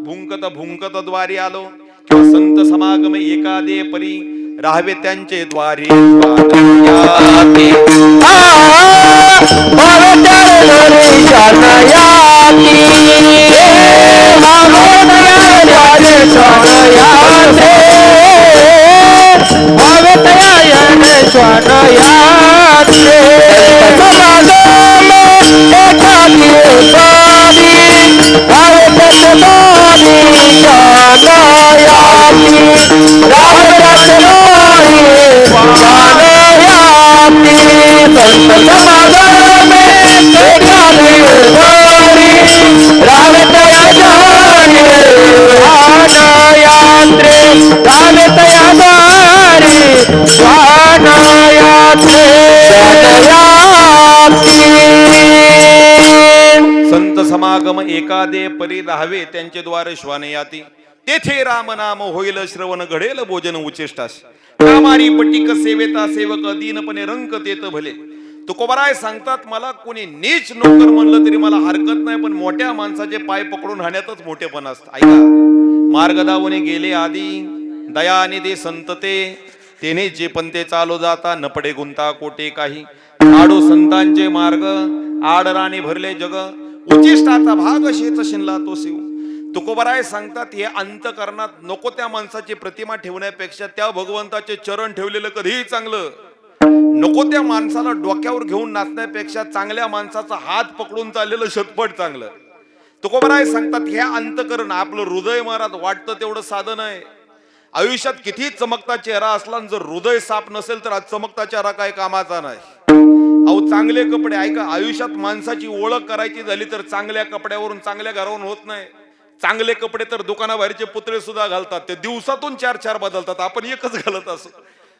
Speaker 1: भुंकत भुंकत द्वारी आलो, किंवा संत समागम एकादे परी राहावे त्यांचे द्वारी.
Speaker 2: रावत
Speaker 1: एकादे परी राहावे त्यांचे द्वार श्वाने याती, तेथे राम नाम होईल श्रवण घडेल भोजन उचिष्टास, कामारी पटिक सेवेता सेवक दीनपणे रंक तेत भले. तुकोबाराय सांगतात, मला कोणी नीच नोकर म्हणलं तरी मला हरकत नाही, पण मोठ्या माणसाचे पाय पकडून हाण्यातच मोठेपण असतं. ऐका, मार्ग दावणे गेले आधी, दयाने दे संतते, तेने जे पंते चालो जाता, न पडे गुंता कोटे काही. आडो संतांचे मार्ग, आडराने भरले जग, उचिष्टाचा भाग शेत शिनला तो शिव. तुकोबाराय सांगतात, हे अंतकरणात नको त्या माणसाची प्रतिमा ठेवण्यापेक्षा त्या भगवंताचे चरण ठेवलेलं कधीही चांगलं. नको त्या माणसाला डोक्यावर घेऊन नाचण्यापेक्षा चांगल्या माणसाचा हात पकडून चाललेलं शतपट चांगलं. तुकोबाराय सांगतात, हे अंतकरण आपलं हृदय महाराज वाटतं तेवढं साधन आहे. आयुष्यात किती चमकता चेहरा असला, जर हृदय साफ नसेल तर आज चमकता चेहरा काय कामाचा नाही. अहो, चांगले कपडे, ऐका, आयुष्यात माणसाची ओळख करायची झाली तर चांगल्या कपड्यावरून, चांगल्या घरावरून होत नाही. चांगले कपडे तर दुकानाबाहेरचे पुतळे सुद्धा घालतात, ते दिवसातून 4-4 बदलतात, आपण एकच घालत असो.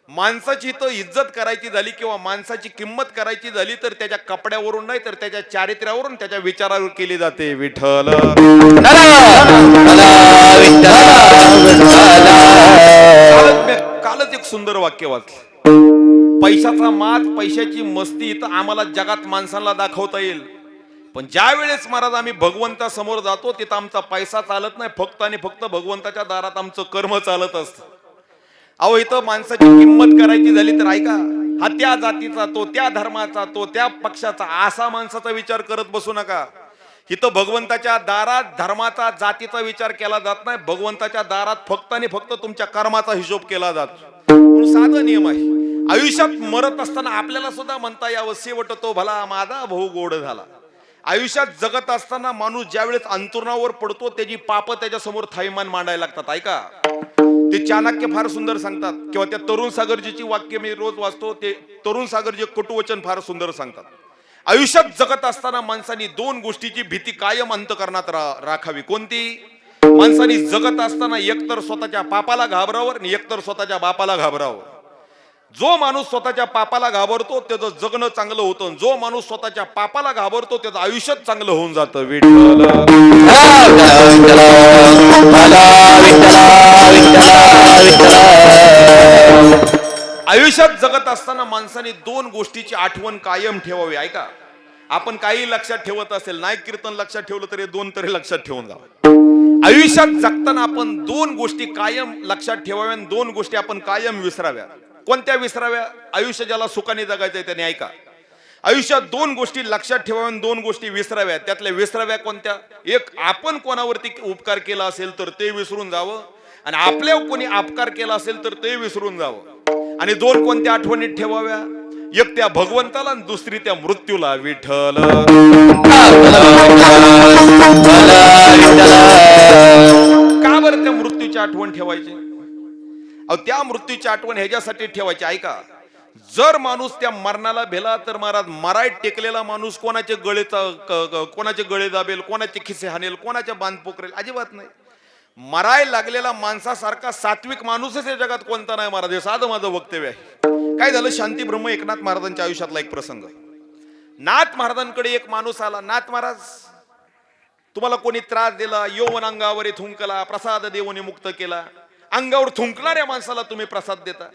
Speaker 1: माणसाची तर इज्जत करायची झाली किंवा माणसाची किंमत करायची झाली तर त्याच्या कपड्यावरून नाही, तर त्याच्या चारित्र्यावरून, त्याच्या विचारावर केली जाते. विठ्ठल कालच एक सुंदर वाक्य वाचलं, पैशाचा माज, पैशाची मस्ती तर आम्हाला जगात माणसाला दाखवता येईल, पण ज्या वेळेस महाराज आम्ही भगवंता समोर जातो तिथं आमचा पैसा चालत नाही, फक्त आणि फक्त भगवंताच्या दारात आमचं कर्म चालत असतं. अहो, इथं माणसाची किंमत करायची झाली तर ऐका, हा त्या जातीचा, तो त्या धर्माचा, तो त्या पक्षाचा, असा माणसाचा विचार करत बसू नका. इथं भगवंताच्या दारात धर्माचा, जातीचा विचार केला जात नाही. भगवंताच्या दारात फक्त आणि फक्त तुमच्या कर्माचा हिशोब केला जातो. साधा नियम आहे. आयुष्यात मरत असताना आपल्याला सुद्धा म्हणता यावं, शेवट तो भला माझा भाऊ गोड झाला. आयुष्यात जगत असताना माणूस ज्यावेळेस अंतरुणावर पडतो त्याची पाप त्याच्या समोर थाईमान मांडायला लागतात. ऐका, ते चाणक्य फार सुंदर सांगतात, किंवा त्या तरुण सागरजीची वाक्य मी रोज वाचतो, ते तरुण सागरजी कटुवचन फार सुंदर सांगतात. आयुष्यात जगत असताना माणसाने 2 गोष्टीची भीती कायम अंतकरणात राखावी. कोणती? माणसाने जगत असताना एकतर स्वतःच्या पापाला घाबरावं आणि एकतर स्वतःच्या बापाला घाबरावं. जो माणूस स्वतःच्या पापाला घाबरतो त्याचं जगणं चांगलं होतं, जो माणूस स्वतःच्या पापाला घाबरतो त्याचं आयुष्यात चांगलं होऊन जातं. विठ्ठल आयुष्यात जगत असताना माणसाने 2 गोष्टीची आठवण कायम ठेवावी. ऐका, आपण काही लक्षात ठेवत असेल, नायक कीर्तन लक्षात ठेवलं तरी 2 तरी लक्षात ठेवून जावं. आयुष्यात जगताना आपण 2 गोष्टी कायम लक्षात ठेवाव्या, 2 गोष्टी आपण कायम विसराव्या. कोणत्या विसराव्या? आयुष्य ज्याला सुखाने जगायचंय त्याने ऐका, आयुष्यात 2 गोष्टी लक्षात ठेवाव्या, 2 गोष्टी विसराव्या. त्यातल्या विसराव्या कोणत्या? एक, आपण कोणावरती उपकार केला असेल तर ते विसरून जावं, आणि आपल्यावर कोणी अपकार केला असेल तर ते विसरून जावं. आणि 2 कोणत्या आठवणीत ठेवाव्या? एक त्या भगवंताला आणि दुसरी त्या मृत्यूला. विठ्ठल का बरं त्या मृत्यूची आठवण ठेवायची? अहो, त्या मृत्यूची आठवण ह्याच्यासाठी ठेवायची, ऐका, जर माणूस त्या मरणाला भेला तर महाराज मराय टेकलेला माणूस कोणाचे गळे दाबेल, कोणाचे खिसे हाणेल, कोणाच्या बांध पोकरेल, अजिबात नाही. मराय लागलेला माणसासारखा सात्विक माणूसच या जगात कोणता नाही महाराज. हे साधं माझं वक्तव्य आहे. काय झालं, शांती ब्रह्म एकनाथ महाराजांच्या आयुष्यातला एक प्रसंग. नाथ महाराजांकडे एक माणूस आला. नाथ महाराज, तुम्हाला कोणी त्रास दिला, यौवन अंगावर थुंकला, प्रसाद देवने मुक्त केला. अंगावर थुंकणाऱ्या माणसाला तुम्ही प्रसाद देता.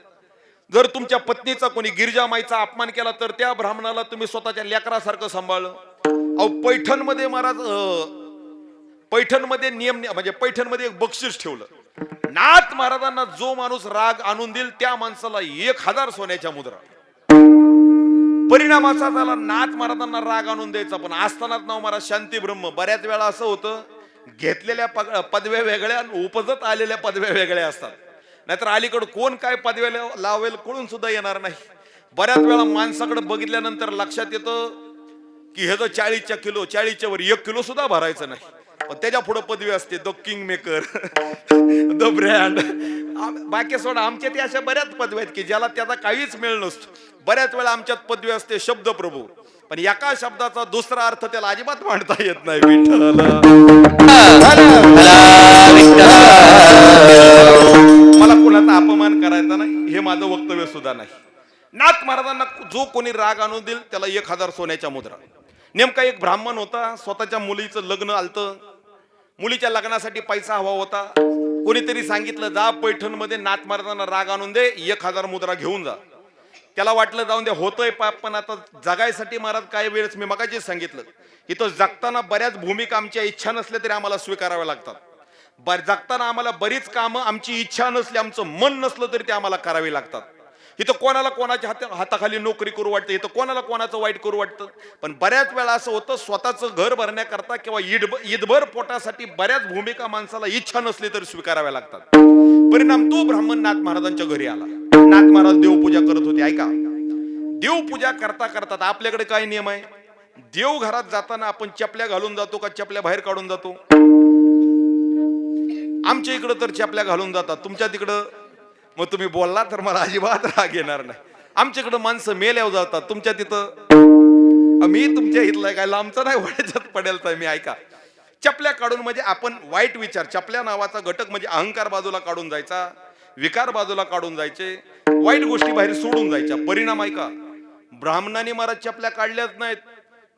Speaker 1: जर तुमच्या पत्नीचा कोणी गिरजामाईचा अपमान केला तर त्या ब्राह्मणाला तुम्ही स्वतःच्या लेकरासारखं सांभाळलं. अहो, पैठणमध्ये महाराज, पैठणमध्ये नियम, म्हणजे पैठणमध्ये एक बक्षीस ठेवलं. नाथ महाराजांना जो माणूस राग आणून देईल त्या माणसाला 1000 सोन्याच्या मुद्रा. परिणाम असा झाला, नाथ महाराजांना राग आणून द्यायचा, पण असतानाच नाव महाराज शांती ब्रह्म. बऱ्याच वेळा असं होतं, घेतलेल्या पदव्या वेगळ्या, उपजत आलेल्या पदव्या वेगळ्या असतात. नाहीतर अलीकडे कोण काय पदव्या लावेल कळून सुद्धा येणार नाही. बऱ्याच वेळा माणसाकडे बघितल्यानंतर लक्षात येतं की हे 40च्या किलो, 40च्या वर 1 किलो सुद्धा भरायचं नाही, पण त्याच्या पुढे पदवी असते, the king maker, the brand. बाकी सोडा, आमच्या ते अशा बऱ्याच पदव्या आहेत की ज्याला त्याचा काहीच मेळ नसतो. बऱ्याच वेळा आमच्यात पदवी असते शब्द प्रभू, पण एका शब्दाचा दुसरा अर्थ त्याला अजिबात मांडता येत नाही. विठ्ठल मला कोणाचा अपमान करायचा नाही, हे माझं वक्तव्य सुद्धा नाही. नाथ महाराजांना जो कोणी राग आणून देईल त्याला 1000 सोन्याच्या मुद्रा. नेमका एक ब्राह्मण होता, स्वतःच्या मुलीचं लग्न आलतं, मुलीच्या लग्नासाठी पैसा हवा होता. कोणीतरी सांगितलं जा पैठण मध्ये नाथ महाराजांना राग आणून दे, 1000 मुद्रा घेऊन जा. त्याला वाटलं जाऊन दे होतोय पाप, पण आता जगायसाठी महाराज काय वेळेस मी मगाशीच सांगितलं, इथं जगताना बऱ्याच भूमिका आमच्या इच्छा नसल्या तरी आम्हाला स्वीकाराव्या लागतात. जगताना आम्हाला बरीच कामं आमची इच्छा नसली, आमचं मन नसलं तरी ते आम्हाला करावी लागतात. इथं कोणाला कोणाच्या हाताखाली नोकरी करू वाटतं, इथं कोणाला कोणाचं वाईट करू वाटतं. पण बऱ्याच वेळा असं होतं, स्वतःचं घर भरण्याकरता किंवा ईदभर पोटासाठी बऱ्याच भूमिका माणसाला इच्छा नसली तरी स्वीकाराव्या लागतात. परिणाम तो ब्राह्मण नाथ महाराजांच्या घरी आला. नाथ महाराज देवपूजा करत होते. ऐका, देवपूजा करता करता आपल्याकडे काय नियम आहे, देव घरात जाताना आपण चपल्या घालून जातो का चपल्या बाहेर काढून जातो? आमच्या इकडं तर चपल्या घालून जातात, तुमच्या तिकडं मग तुम्ही बोलला तर मला अजिबात राग येणार नाही. आमच्याकडं माणसं मेल्यावर जातात, तुमच्या तिथं मी तुमच्या इथलं काय लांबचा नाही, वड्याच्यात पडेल तर मी. ऐका, चपल्या काढून म्हणजे आपण वाईट विचार, चपल्या नावाचा घटक म्हणजे अहंकार बाजूला काढून जायचा, विकार बाजूला काढून जायचे, वाईट गोष्टी बाहेर सोडून जायच्या. परिणाम ऐका, ब्राह्मणाने महाराज चपल्या काढल्याच नाहीत,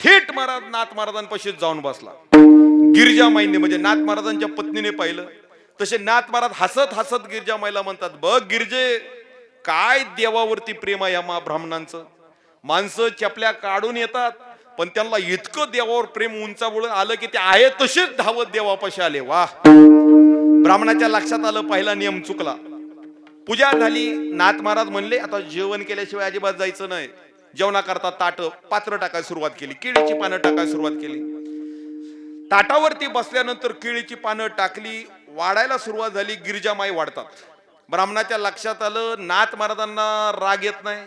Speaker 1: थेट महाराज नाथ महाराजांपाशीच जाऊन बसला. गिरिजामाईने म्हणजे नाथ महाराजांच्या पत्नीने पाहिलं, तसे नाथ महाराज हसत हसत गिरिजामाईला म्हणतात, बघ गिरजे, काय देवावरती प्रेम आहे या ब्राह्मणांचं. माणसं चपल्या काढून येतात, पण त्यांना इतकं देवावर प्रेम उंचावळून आलं की ते आहे तसेच धावत देवापाशी आले. वाह, ब्राह्मणाच्या लक्षात आलं पहिला नियम चुकला. पूजा झाली, नाथ महाराज म्हणले आता जेवण केल्याशिवाय अजिबात जायचं नाही. जेवणाकरता ताट पात्र टाकायला सुरुवात केली, केळीची पानं टाकायला सुरुवात केली. ताटावरती बसल्यानंतर केळीची पानं टाकली, वाढायला सुरुवात झाली. गिरिजामाई वाढतात. ब्राह्मणाच्या लक्षात आलं नाथ महाराजांना राग येत नाही,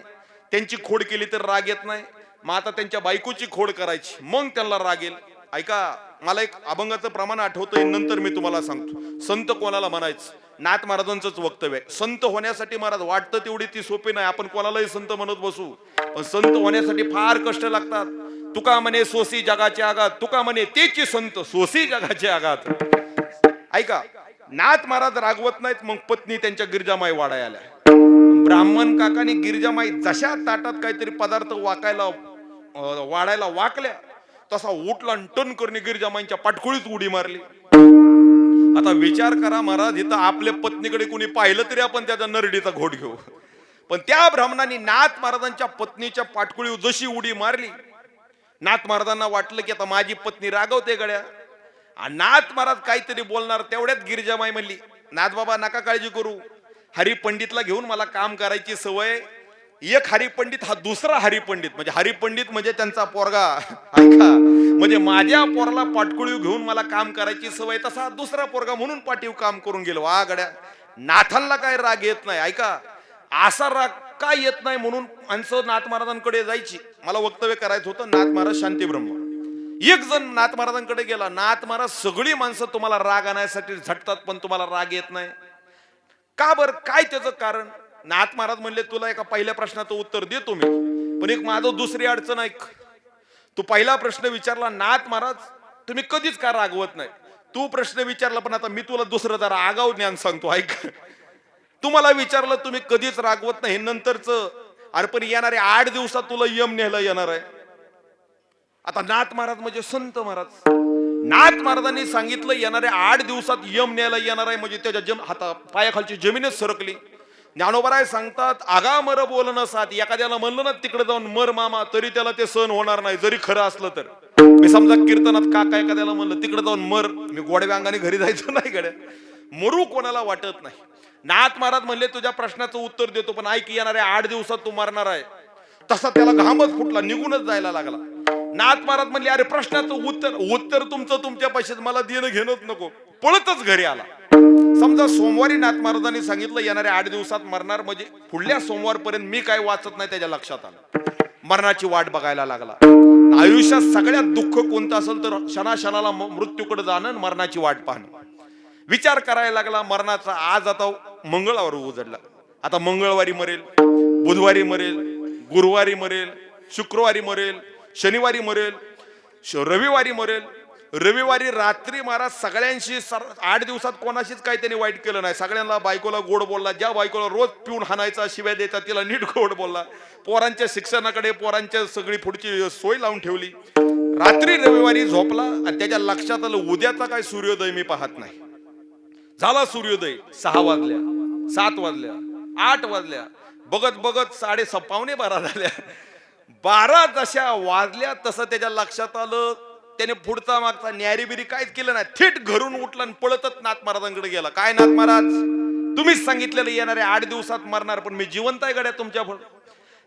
Speaker 1: त्यांची खोड केली तर राग येत नाही, मग आता त्यांच्या बायकोची खोड करायची, मग त्यांना राग येईल. ऐका, मला एक अभंगाचं प्रमाण आठवतंय, नंतर मी तुम्हाला सांगतो. संत कोणाला म्हणायचं, नाथ महाराजांचंच वक्तव्य आहे. संत होण्यासाठी महाराज वाटतं तेवढी ती सोपी नाही, आपण कोणालाही संत म्हणत बसू, पण संत होण्यासाठी फार कष्ट लागतात. तुका म्हणे सोसी जगाच्या आगात, तुका म्हणे तेची संत सोसी जगाच्या आगात. ऐका, नाथ महाराज रागवत नाहीत, मग पत्नी त्यांच्या गिरिजामाई वाढाय आल्या. ब्राह्मण काकाने गिरिजामाई जशा ताटात काहीतरी पदार्थ वाढायला वाकल्या, तसा उठला टन करणे गिरिजामाईंच्या पाटकुळीत उडी मारली. आता विचार करा महाराज, इथं आपल्या पत्नीकडे कोणी पाहिलं तरी आपण त्याच्या नरडीचा घोट घेऊ, पण त्या ब्राह्मणाने नाथ महाराजांच्या पत्नीच्या पाटकुळी जशी उडी मारली, नाथ महाराजांना वाटलं की आता माझी पत्नी रागवते गड्या. नाथ महाराज काहीतरी बोलणार, तेवढ्यात गिरिजामाई म्हणली, नाथ बाबा नका काळजी करू, हरिपंडितला घेऊन मला काम करायची सवय. एक हरिपंडित हा दुसरा हरिपंडित, म्हणजे हरिपंडित म्हणजे त्यांचा पोरगा. ऐका, म्हणजे माझ्या पोराला पाटकुळी घेऊन मला काम करायची सवय, तसा दुसरा पोरगा म्हणून पाठीव काम करून गेलो. वा गड्या, नाथांना काय राग येत नाही. ऐका, असा राग काय येत नाही म्हणून माणसं नाथ महाराजांकडे जायची. मला वक्तव्य करायचं होतं, नाथ महाराज शांती ब्रह्म. एक जण नाथ महाराजांकडे गेला, नाथ महाराज सगळी माणसं तुम्हाला राग आणण्यासाठी झटतात, पण तुम्हाला राग येत नाही का बरं, काय त्याचं कारण? नाथ महाराज म्हणले, तुला एका पहिल्या प्रश्नाचं उत्तर देतो मी, पण एक माझं दुसरी अडचण ऐक. तू पहिला प्रश्न विचारला, नाथ महाराज तुम्ही कधीच का रागवत नाही. तू प्रश्न विचारला, पण आता मी तुला दुसरं जरा आगाऊ ज्ञान सांगतो, ऐक. तुम्हाला विचारलं तुम्ही कधीच रागवत नाही, नंतरच अरे पण येणारे 8 दिवसात तुला यम न्यायला येणार आहे. आता नाथ महाराज म्हणजे संत महाराज, नाथ महाराजांनी सांगितलं येणाऱ्या 8 दिवसात यम न्यायला येणार आहे, म्हणजे त्याच्या पायाखालची जमीनच सरकली. ज्ञानोबराय सांगतात, आगामर बोलणं साथ. एखाद्याला म्हणलं ना तिकडे जाऊन मर मामा, तरी त्याला ते सहन होणार नाही, जरी खरं असलं तर. मी समजा कीर्तनात काका एखाद्याला म्हणलं तिकडे जाऊन मर, मी गोडव्या अंगाने घरी जायचं नाही गड्या, मरू कोणाला वाटत नाही. नाथ महाराज म्हणले तुझ्या प्रश्नाचं उत्तर देतो, पण ऐक, येणाऱ्या 8 दिवसात तू मरणार आहे. तसा त्याला घामच फुटला, निघूनच जायला लागला. नाथ महाराज म्हणले, अरे प्रश्नाचं उत्तर तुमचं तुमच्या पैशात, मला देणं घेणंच नको, पळतच घरी आला. समजा सोमवारी नाथ महाराजांनी सांगितलं येणाऱ्या 8 दिवसात मरणार, म्हणजे पुढल्या सोमवारपर्यंत मी काय वाचत नाही त्याच्या लक्षात आलं. मरणाची वाट बघायला लागला. आयुष्यात सगळ्यात दुःख कोणतं असेल तर क्षणाक्षणाला मृत्यूकडे जाणं, मरणाची वाट पाहणं. विचार करायला लागला मरणाचा. आज आता मंगळवार उजडला, आता मंगळवारी मरेल, बुधवारी मरेल, गुरुवारी मरेल, शुक्रवारी मरेल, शनिवारी मरेल, रविवारी मरेल. रविवारी रात्री महाराज सगळ्यांशी 8 दिवसात कोणाशीच काही त्यांनी वाईट केलं नाही. सगळ्यांना बायकोला गोड बोलला, ज्या बायकोला रोज पिऊन हाणायचा, शिव्या द्यायचा, तिला नीट गोड बोलला. पोरांच्या शिक्षणाकडे पोरांच्या सगळी पुढची सोय लावून ठेवली. रात्री रविवारी झोपला आणि त्याच्या लक्षात आलं उद्याचा काय सूर्योदय मी पाहत नाही. झाला सूर्योदय 6 वाजल्या, 7 वाजल्या, 8 वाजल्या, बघत बघत 12:30 झाल्या. 12 जशा वाजल्या तसं त्याच्या लक्षात आलं. त्याने पुढचा मागचा न्यारीबिरी काहीच केलं नाही. थेट घरून उठला आणि पळतच नाथ महाराजांकडे गेला. काय नाथ महाराज, तुम्हीच सांगितलेलं येणारे 8 दिवसात मरणार, पण मी जिवंत आहे गड्या तुमच्या पुढे.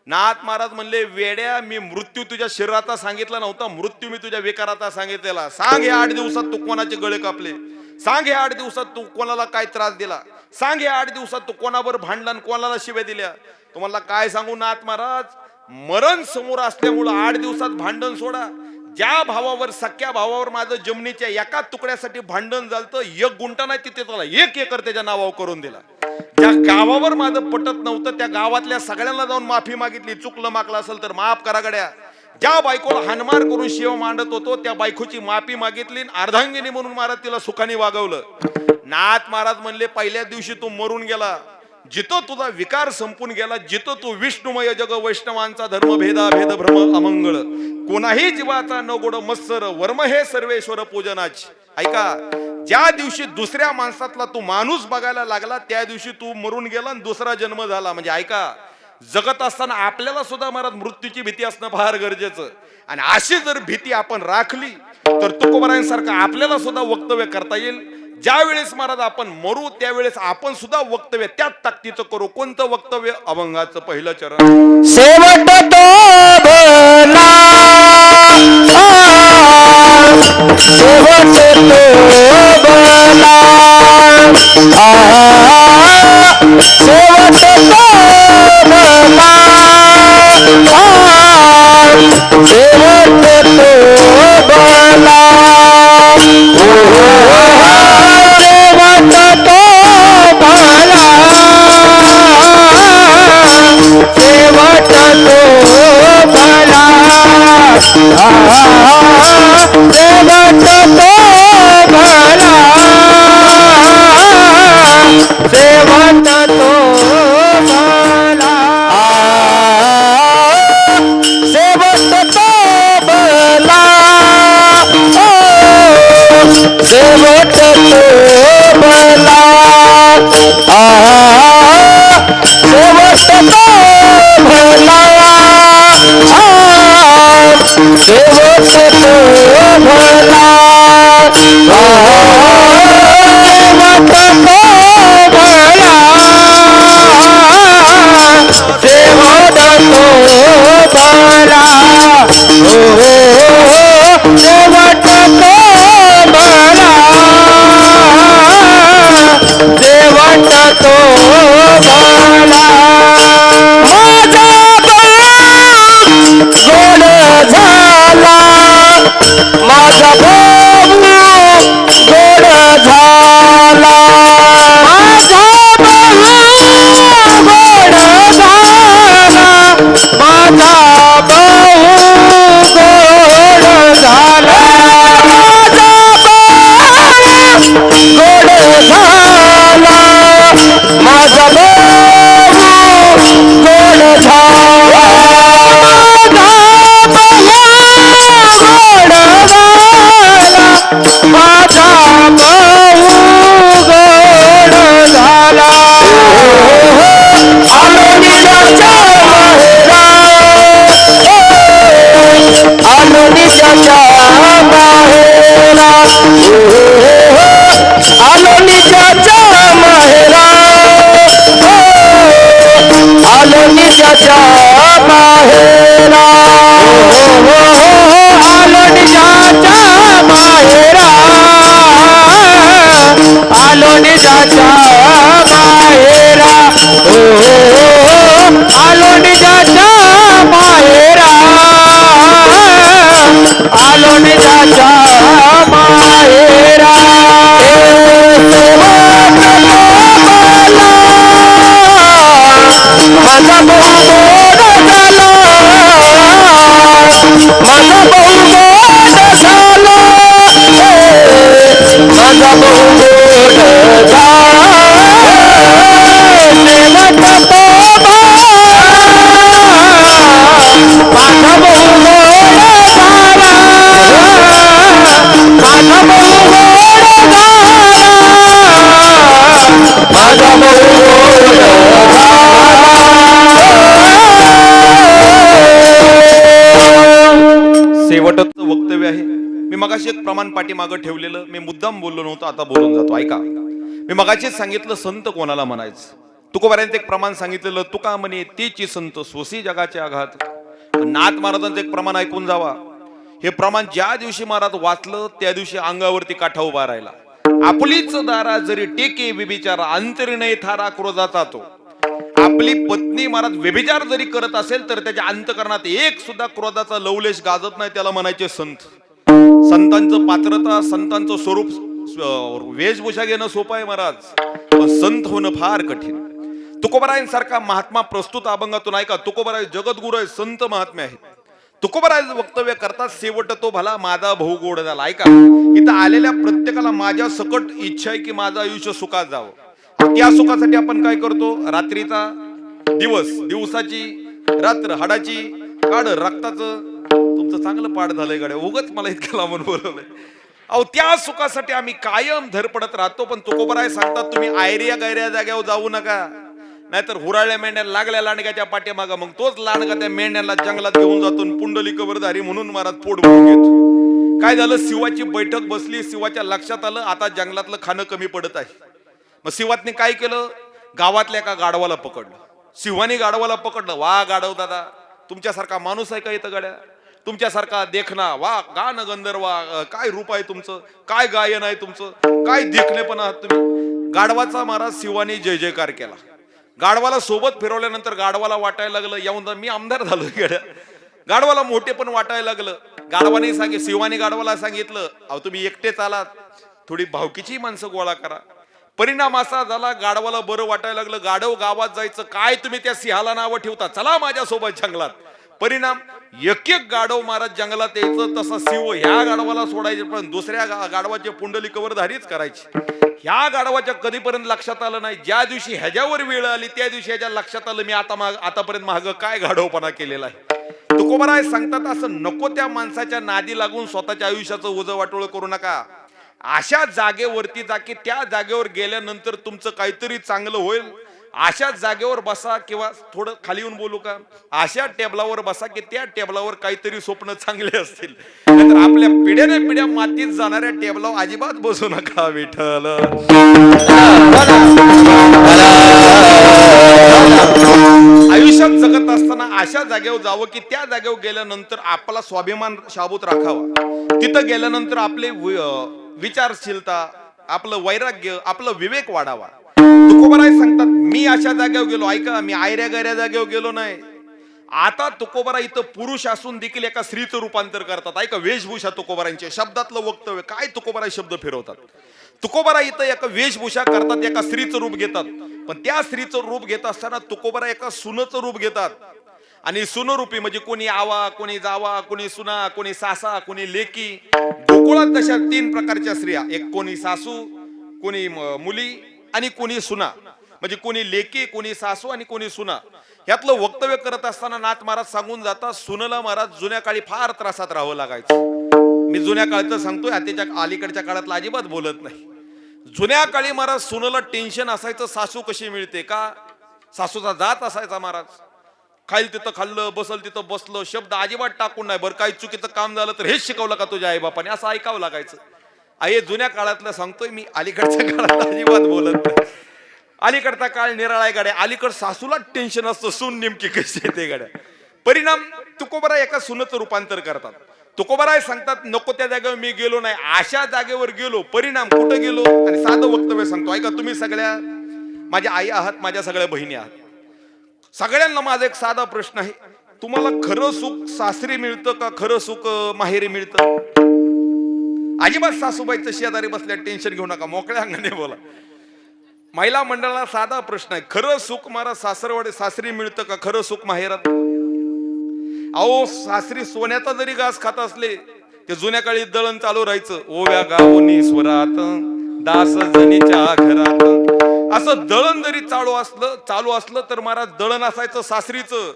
Speaker 1: नाथ महाराज म्हणले, वेड्या, मी मृत्यू तुझ्या शरीराचा सांगितला नव्हता, मृत्यू मी तुझ्या विकाराचा सांगितलेला. सांग हे 8 दिवसात तू कोणाचे गळे कापले, सांग हे 8 दिवसात तू कोणाला काय त्रास दिला, सांग हे 8 दिवसात तू कोणावर भांडला, कोणाला शिव्या दिल्या. तुम्हाला काय सांगू नाथ महाराज, मरण समोर असल्यामुळं 8 दिवसात भांडण सोडा. ज्या भावावर, सख्या भावावर माझं जमिनीच्या एका तुकड्यासाठी भांडण झालं, 1 गुंठा नाही तिथे त्याला 1 एकर त्याच्या नावावर करून दिला. ज्या गावावर माझं पटत नव्हतं त्या गावातल्या सगळ्यांना जाऊन माफी मागितली. चुकलं मागलं असेल तर माफ करा गड्या. ज्या बायकोला हानमार करून शिव मांडत होतो त्या बायकोची माफी मागितली. अर्धांगिनी म्हणून महाराज तिला सुखाने वागवलं. नाथ महाराज म्हणले, पहिल्या दिवशी तू मरून गेला, जिथं तुझा विकार संपून गेला, जिथं तू विष्णुमय जग वैष्णवांचा धर्म भेदा भेद भ्रम अमंगळ, कोणाही जीवाचा न गोड मत्सर, वर्म हे सर्वेश्वर पूजनाची. ऐका, ज्या दिवशी दुसऱ्या माणसातला तू माणूस बघायला लागला त्या दिवशी तू मरून गेला आणि दुसरा जन्म झाला. म्हणजे ऐका, जगत असताना आपल्याला सुद्धा महाराज मृत्यूची भीती असणं फार गरजेचं. आणि अशी जर भीती आपण राखली तर तुकोबारायांसारखं आपल्याला सुद्धा वक्तव्य करता येईल. ज्या वेळेस महाराज आपण मरू त्यावेळेस आपण सुद्धा वक्तव्य त्याच ताकदीचं करू. कोणतं वक्तव्य? अभंगाचं पहिलं चरण.
Speaker 2: शेवट तो भला, शेवट तो भला, शेवट तो भला, शेवट तो भला,
Speaker 1: मगाशी एक प्रमाण पाठीमागं ठेवलेलं, मी मुद्दाम बोललो नव्हतो, आता बोलून जातो, ऐका. मी मगाशीच सांगितलं संत कोणाला म्हणायचं. तुकोबारायांचं एक प्रमाण सांगितलेलं, तुका म्हणे तेची संत सोसी जगाचे आघात. नाथ महाराजांचं एक प्रमाण ऐकून जावा. हे प्रमाण ज्या दिवशी महाराज वाचलं त्या दिवशी अंगावरती काठा उभा राहिला. आपलीच दारा जरी टेके विचारा अंतरी नाही थारा क्रोधाचा तो. आपली पत्नी महाराज व्यभिचार जरी करत असेल तर त्याच्या अंतकरणात एक सुद्धा क्रोधाचा लवलेश गाजत नाही, त्याला म्हणायचे संत. संतांचं पात्रता, संतांचं स्वरूप, वेशभूषा घेणं सोपं आहे महाराज, पण संत होणं फार कठीण. तुकोबारायांसारखा महात्मा प्रस्तुत अभंगातून ऐका. तुकोबाराय जगद्गुरु आहे, संत महात्मे आहेत. तुकोबाराय वक्तव्य करतात, शेवट तो भला माझा भाऊ गोड झाला. ऐका, इथं आलेल्या प्रत्येकाला माझ्या सकट इच्छा आहे की माझं आयुष्य सुखात जावं. त्या सुखासाठी आपण काय करतो? रात्रीचा दिवस, दिवसाची रात्र, हाडाची काढ, रक्ताचं. तुमचं चांगलं पाठ झालंय गाड्या, उगच मला इतकं लांबून बोलवलंय. अहो, त्या सुखासाठी आम्ही कायम धडपडत राहतो. पण तुकोबाराय सांगतात, तुम्ही आयरिया गैऱ्या जाग्यावर जाऊ नका, नाहीतर हुराळ्या मेंढ्या लागल्या लांडग्याच्या पाठीमागा, मग तोच लांडगा त्या मेंढ्याला जंगलात घेऊन जातो, पुंडलिक वरधारी म्हणून महाराज पोट भरून घेतो. काय झालं? शिवाची बैठक बसली. शिवाच्या लक्षात आलं आता जंगलातलं खाणं कमी पडत आहे. मग शिवातने काय केलं? गावातल्या एका गाढवाला पकडलं. शिवानी गाढवाला पकडलं. वा गाढव दादा, तुमच्यासारखा माणूस आहे का इथं गाड्या? तुमच्यासारखा देखना, वा गान गंधर्वा, काय रूप आहे तुमचं, काय गायन आहे तुमचं, काय देखणे पण आहात तुम्ही. गाढवाचा महाराज शिवानी जय जयकार केला. गाढवाला सोबत फिरवल्यानंतर गाढवाला वाटायला लागलं, येऊन मी आमदार झालो. गाढवाला मोठे पण वाटायला लागलं. गाढवाने शिवानी गाढवाला सांगितलं, अहो तुम्ही एकटेच आलात, थोडी भावकीची माणसं गोळा करा. परिणाम असा झाला, गाढवाला बरं वाटायला लागलं. गाढव गावात जायचं, काय तुम्ही त्या सिंहाला नावं ठेवता, चला माझ्यासोबत जंगलात. परिणाम एक एक गाढव महाराज जंगलात यायचं. तसा शिव ह्या गाढवाला सोडायचे, पण दुसऱ्या गाढवाचे पुंडलिकवर धारीच करायचे. ह्या गाढवाच्या कधीपर्यंत लक्षात आलं नाही. ज्या दिवशी ह्याच्यावर वेळ आली त्या दिवशी ह्याच्या लक्षात आलं, मी आतापर्यंत माग काय गाढवपणा केलेला आहे. तुकोबाराय सांगतात, असं नको त्या माणसाच्या नादी लागून स्वतःच्या आयुष्याचं ओझं वाटोळ करू नका. अशा जागेवरती जा की त्या जागेवर गेल्यानंतर तुमचं काहीतरी चांगलं होईल. अशा जागेवर बसा, किंवा थोडं खाली येऊन बोलू का, अशा टेबलावर बसा की त्या टेबलावर काहीतरी स्वप्न चांगले असतील. नाहीतर आपल्या पिढ्याने पिढ्या मातीत जाणाऱ्या टेबलावर अजिबात बसू नका. विठ्ठल आयुष्यात जगत असताना अशा जागेवर जावं की त्या जागेवर गेल्यानंतर आपला स्वाभिमान शाबूत राखावा. तिथं गेल्यानंतर आपले विचारशीलता, आपलं वैराग्य, आपलं विवेक वाढावा. तुकोबाराय सांगतात, मी अशा जागेवर गेलो. ऐका, मी आयऱ्या गैऱ्या जागेवर गेलो नाही. आता तुकोबाराय इथं पुरुष असून देखील एका स्त्रीचं रूपांतर करतात. ऐका, वेशभूषा तुकोबारायांचे, शब्दातलं वक्तव्य काय तुकोबाराय शब्द फिरवतात. तुकोबाराय इथं एका वेशभूषा करतात, एका स्त्रीचं रूप घेतात. पण त्या स्त्रीचं रूप घेत असताना तुकोबाराय एका सुनचं रूप घेतात. आणि सुनरूपी म्हणजे कोणी आवा, कोणी जावा, कोणी सुना, कोणी सासा, कोणी लेकी. गोकुळात तशा 3 प्रकारच्या स्त्रिया, एक कोणी सासू, कोणी मुली आणि कोणी सुना. म्हणजे कोणी लेकी, कोणी सासू आणि कोणी सुना. यातलं वक्तव्य करत असताना नाथ महाराज सांगून जातात, सुनला महाराज जुन्या काळी फार त्रासात राहावं लागायचं. मी जुन्या काळात सांगतोय, आताच्या अलीकडच्या काळातला अजिबात बोलत नाही. जुन्या काळी महाराज सुनला टेन्शन असायचं, सासू कशी मिळते का. सासूचा जात असायचा महाराज. खाईल तिथं खाल्लं, बसल तिथं बसलं, शब्द अजिबात टाकून नाही. बरं काही चुकीचं काम झालं तर हेच शिकवलं का तुझ्या आई बापाने, असं ऐकावं लागायचं. हे जुन्या काळातलं सांगतोय मी, अलीकडच्या काळात अजिबात बोलत नाही. अलीकडचा काळ निराळा आहे गाड्या. अलीकड सासूला टेन्शन असतं, सून नेमकी कशी येते गाड्या. परिणाम तुकोबाराय एका सुनेचं रूपांतर करतात. तुकोबाराय सांगतात, नको त्या जागेवर मी गेलो नाही, अशा जागेवर गेलो. परिणाम कुठं गेलो? आणि साधं वक्तव्य सांगतो, ऐका. तुम्ही सगळ्या माझ्या आई आहात, माझ्या सगळ्या बहिणी आहात. सगळ्यांना माझा एक साधा प्रश्न आहे, तुम्हाला खरं सुख सासरी मिळतं का खरं सुख माहेरी मिळतं? अजिबात सासूबाईचं शेजारी बसल्या टेन्शन घेऊ नका, मोकळ्या अंगाने बोला. महिला मंडळाला साधा प्रश्न आहे, खरं सुख मला सासरी मिळतं का खरं सुख माहेरात? अहो, सासरी सोन्याचा जरी घास खात असले, ते जुन्या काळी दळण चालू राहायचं. ओव्या गावनी स्वरात दास जनीच्या घरात. असं दळण जरी चालू असलं तर महाराज दळण असायचं सासरीचं,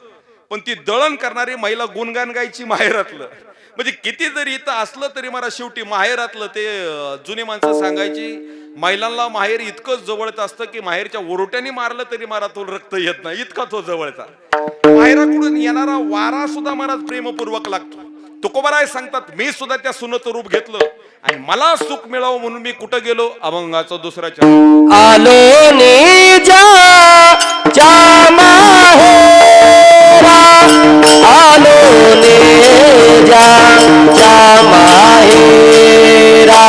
Speaker 1: पण ती दळण करणारी महिला गुणगान गायची माहेरातलं. म्हणजे किती जरी इथं असलं तरी मला शेवटी माहेरातलं. ते जुनी माणसं सांगायची, महिलांना माहेर इतकं जवळचं असतं की माहेरच्या ओरोट्याने मारलं तरी मला तो रक्त येत नाही, इतका तो जवळचा. माहेराकडून येणारा वारा सुद्धा महाराज प्रेमपूर्वक लागतो. तुकोबाराय सांगतात मी सुद्धा त्या सुनेचं रूप घेतलं आणि मला सुख मिळावं म्हणून मी कुठं गेलो अभंगाचं दुसऱ्या चरण
Speaker 2: आलो निजा माहेरा आलो निजा माहेरा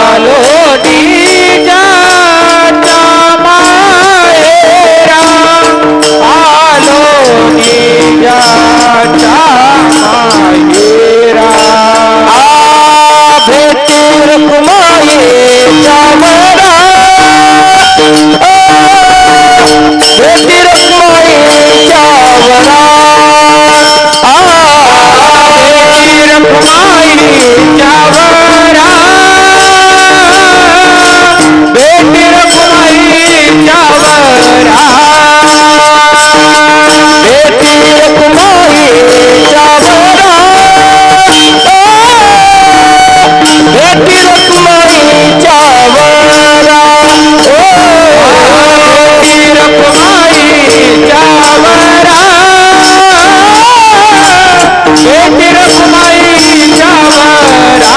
Speaker 2: आलो निजा माहेरा आलो निजा माहेरा भेटीर कुमाये चावरा भेटीर कुमाये चावरा भेटीर कुमाये चावरा भेटीर कुमाये चावरा भेटीर कुमाये चावरा भेटी रखमाई चावरा ओ भेटी रखमाई चावरा भेटी रखमाई चावरा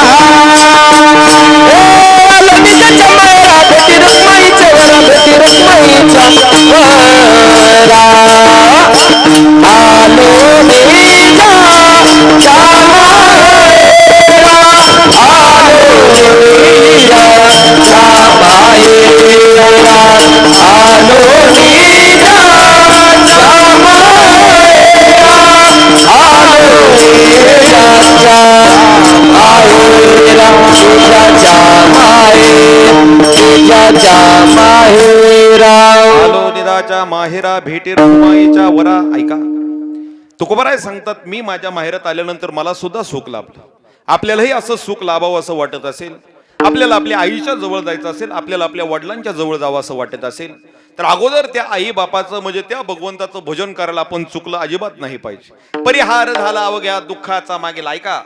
Speaker 2: ओ ललिता चमरा भेटी रखमाई चावरा भेटी रखमाई चावरा आलो नीजा चावरा आलो नीजा चामायरा आलो नीजा चामायरा आलो नीजा चामायरा नीजा चामायरा
Speaker 1: आलो निदाच्या माहेरा भेटी रखुमाईच्या वरा ऐका तुकोबाराय सांगतात मी माझ्या माहेरात आल्यानंतर मला सुद्धा सुख लाभलं आपल्यालाही असं सुख लाभावं असं वाटत असेल आपल्याला आपल्या आईच्या जवळ जायचं असेल आपल्याला आपल्या वडिलांच्या जवळ जावं असं वाटत असेल तर अगोदर त्या आई बापाचं म्हणजे त्या भगवंताचं भजन करायला आपण चुकलं अजिबात नाही पाहिजे परिहार झाला अवघ्या दुःखाचा मागेल ऐका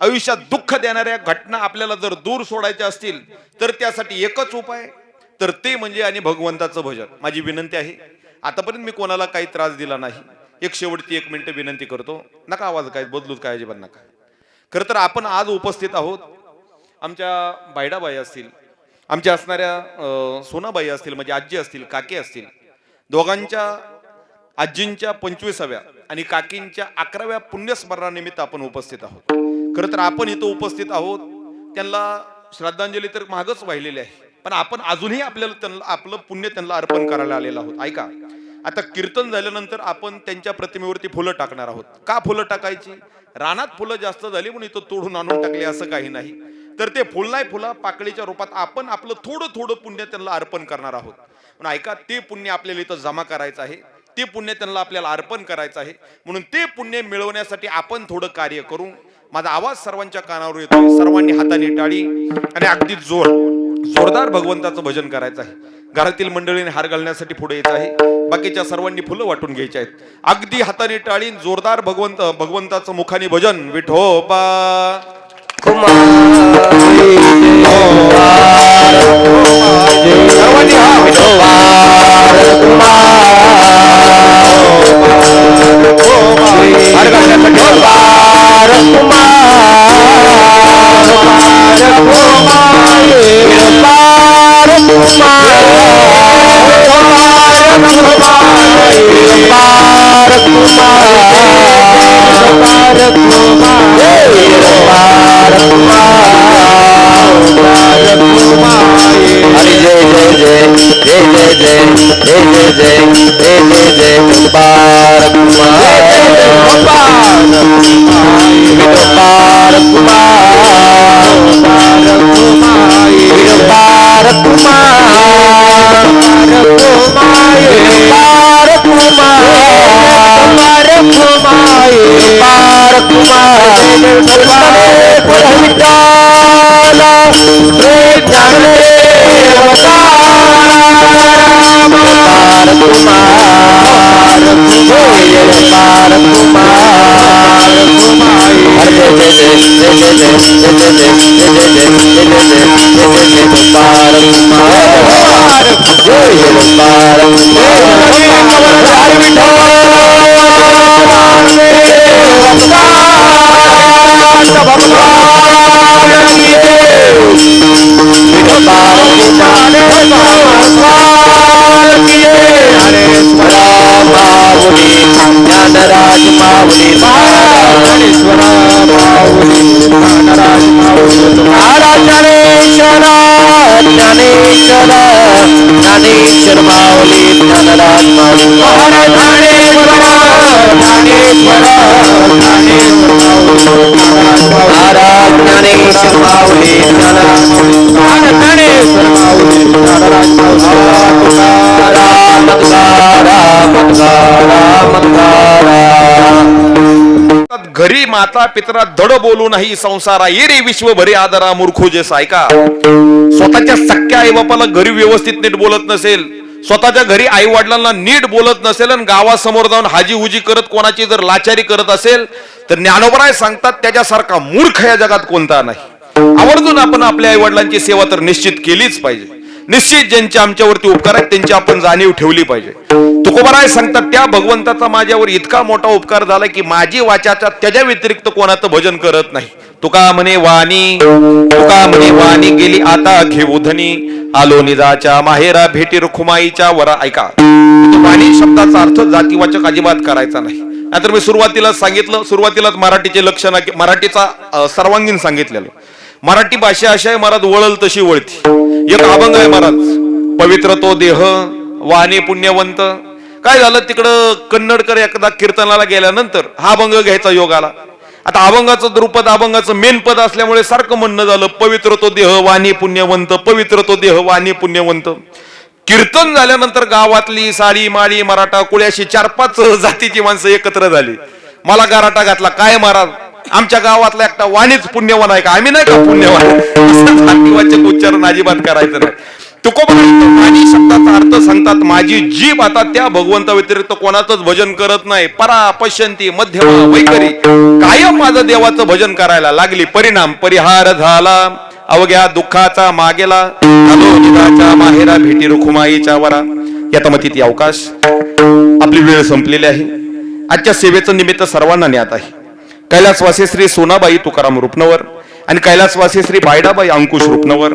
Speaker 1: आयुष्यात दुःख देणाऱ्या घटना आपल्याला जर दूर सोडायच्या असतील तर त्यासाठी एकच उपाय तर ते म्हणजे आणि भगवंताचं भजन माझी विनंती आहे आतापर्यंत मी कोणाला काही त्रास दिला नाही एक शेवटची 1 मिनिट विनंती करतो नका आवाज काय बदलूच काय अजिबात नका खरं तर आपण आज उपस्थित आहोत आमच्या बायडाबाई असतील आमच्या असणाऱ्या सोनाबाई असतील म्हणजे आजी असतील काकी असतील दोघांच्या आजींच्या 25व्या आणि काकींच्या 11व्या पुण्यस्मरणानिमित्त आपण उपस्थित आहोत खरं तर आपण इथं उपस्थित आहोत त्यांना श्रद्धांजली तर मागच वाहिलेली आहे पण आपण अजूनही आपल्याला त्यांना आपलं पुण्य त्यांना अर्पण करायला आलेलं आहोत ऐका आता कीर्तन झाल्यानंतर आपण त्यांच्या प्रतिमेवरती फुलं टाकणार आहोत का फुलं टाकायची रानात फुलं जास्त झाली म्हणून इथं तोडून आणून टाकले असं काही नाही तर ते फुल नाही फुला पाकळीच्या रूपात आपण आपलं थोडं थोडं पुण्य त्यांना अर्पण करणार आहोत पण ऐका ते पुण्य आपल्याला इथं जमा करायचं आहे ते पुण्य त्यांना आपल्याला अर्पण करायचं आहे म्हणून ते पुण्य मिळवण्यासाठी आपण थोडं कार्य करू माझा आवाज सर्वांच्या कानावर येतो सर्वांनी हाताने टाळी आणि अगदी जोरदार भगवंताचं भजन करायचं आहे घरातील मंडळीने हार घालण्यासाठी पुढे येत आहे बाकीच्या सर्वांनी फुलं वाटून घ्यायची आहेत अगदी हाताने टाळी जोरदार भगवंताचं मुखाने भजन विठोबा सर्वांनी हा
Speaker 2: माऊली ज्ञानेश्वर माऊली ज्ञानराज माऊली ज्ञानेश्वर ज्ञानेश्वर ज्ञानेश्वर माऊली ज्ञानराज माऊली ज्ञानेश्वर ज्ञानेश्वर ज्ञानेश्वर माऊली ज्ञानराज ज्ञानेश्वर माऊली ज्ञानराज
Speaker 1: घरी माता पितरा धड बोलू नाही संसारा ये रे विश्वभरी आदरा मूर्खो जे सायका. स्वतःच्या सख्या आई बापाला घरी व्यवस्थित नीट बोलत नसेल, स्वतःच्या घरी आई वडिलांना नीट बोलत नसेल आणि गावासमोर जाऊन हाजी हुजी करत कोणाची जर लाचारी करत असेल तर ज्ञानोबराय सांगतात त्याच्यासारखा मूर्ख या जगात कोणता नाही. आवर्जून आपण आपल्या आई वडिलांची सेवा तर निश्चित केलीच पाहिजे. निश्चित ज्यांचे आमच्यावरती उपकार आहेत त्यांची आपण जाणीव ठेवली पाहिजे. तुकोबाराय सांगतात त्या भगवंताचा माझ्यावर इतका मोठा उपकार झाला की माझी वाचाच्या त्याच्या व्यतिरिक्त कोणाचं भजन करत नाही. तुका म्हणे वाणी गेली आता घेऊ धनी आलो निजाच्या माहेरा भेटी रुखुमाईच्या वरा. ऐका, वाणी शब्दाचा अर्थ जातीवाचक अजिबात करायचा नाही. नाहीतर मी सुरुवातीलाच मराठीचे लक्षण मराठीचा सर्वांगीण सांगितलेलं. मराठी भाषा अशा आहे, महाराज वळल तशी वळती. एक अभंग आहे महाराज, पवित्र तो देह वाणी पुण्यवंत. काय झालं तिकडं कन्नडकर एकदा कीर्तनाला गेल्यानंतर हा अभंग घ्यायचा योग आला. आता अभंगाचं द्रुपद अभंगाचं मेन पद असल्यामुळे सारखं म्हणणं झालं पवित्र तो देह वाणी पुण्यवंत, पवित्र तो देह वाणी पुण्यवंत. कीर्तन झाल्यानंतर गावातली साडी माळी मराठा कुळ्याशी 4-5 जातीची माणसं एकत्र झाली. मला गाराटा घातला, काय महाराज आमच्या गावातला एकटा वाणीच पुण्यवान आहे का? आम्ही नाही का पुण्यवान? जातीवाचक उच्चारण अजिबात करायचं नाही. तुकोबा वाणी शब्दाचा अर्थ सांगतात माझी जीभ आता त्या भगवंता व्यतिरिक्त कोणाचंच भजन करत नाही. परा पश्यंती मध्यमा वैखरी कायम माझं देवाचं भजन करायला लागली. परिणाम परिहार झाला अवघ्या दुःखाचा मागेला आलो निजाच्या माहेरा भेटी रुखुमाईच्या वरा. यथामतीत अवकाश आपली वेळ संपलेली आहे. आजच्या सेवेचं निमित्त सर्वांना ज्ञात आहे. कैलासवासी श्री सोनाबाई तुकाराम रुपनवर आणि कैलासवासी श्री बायडाबाई अंकुश रुपनवर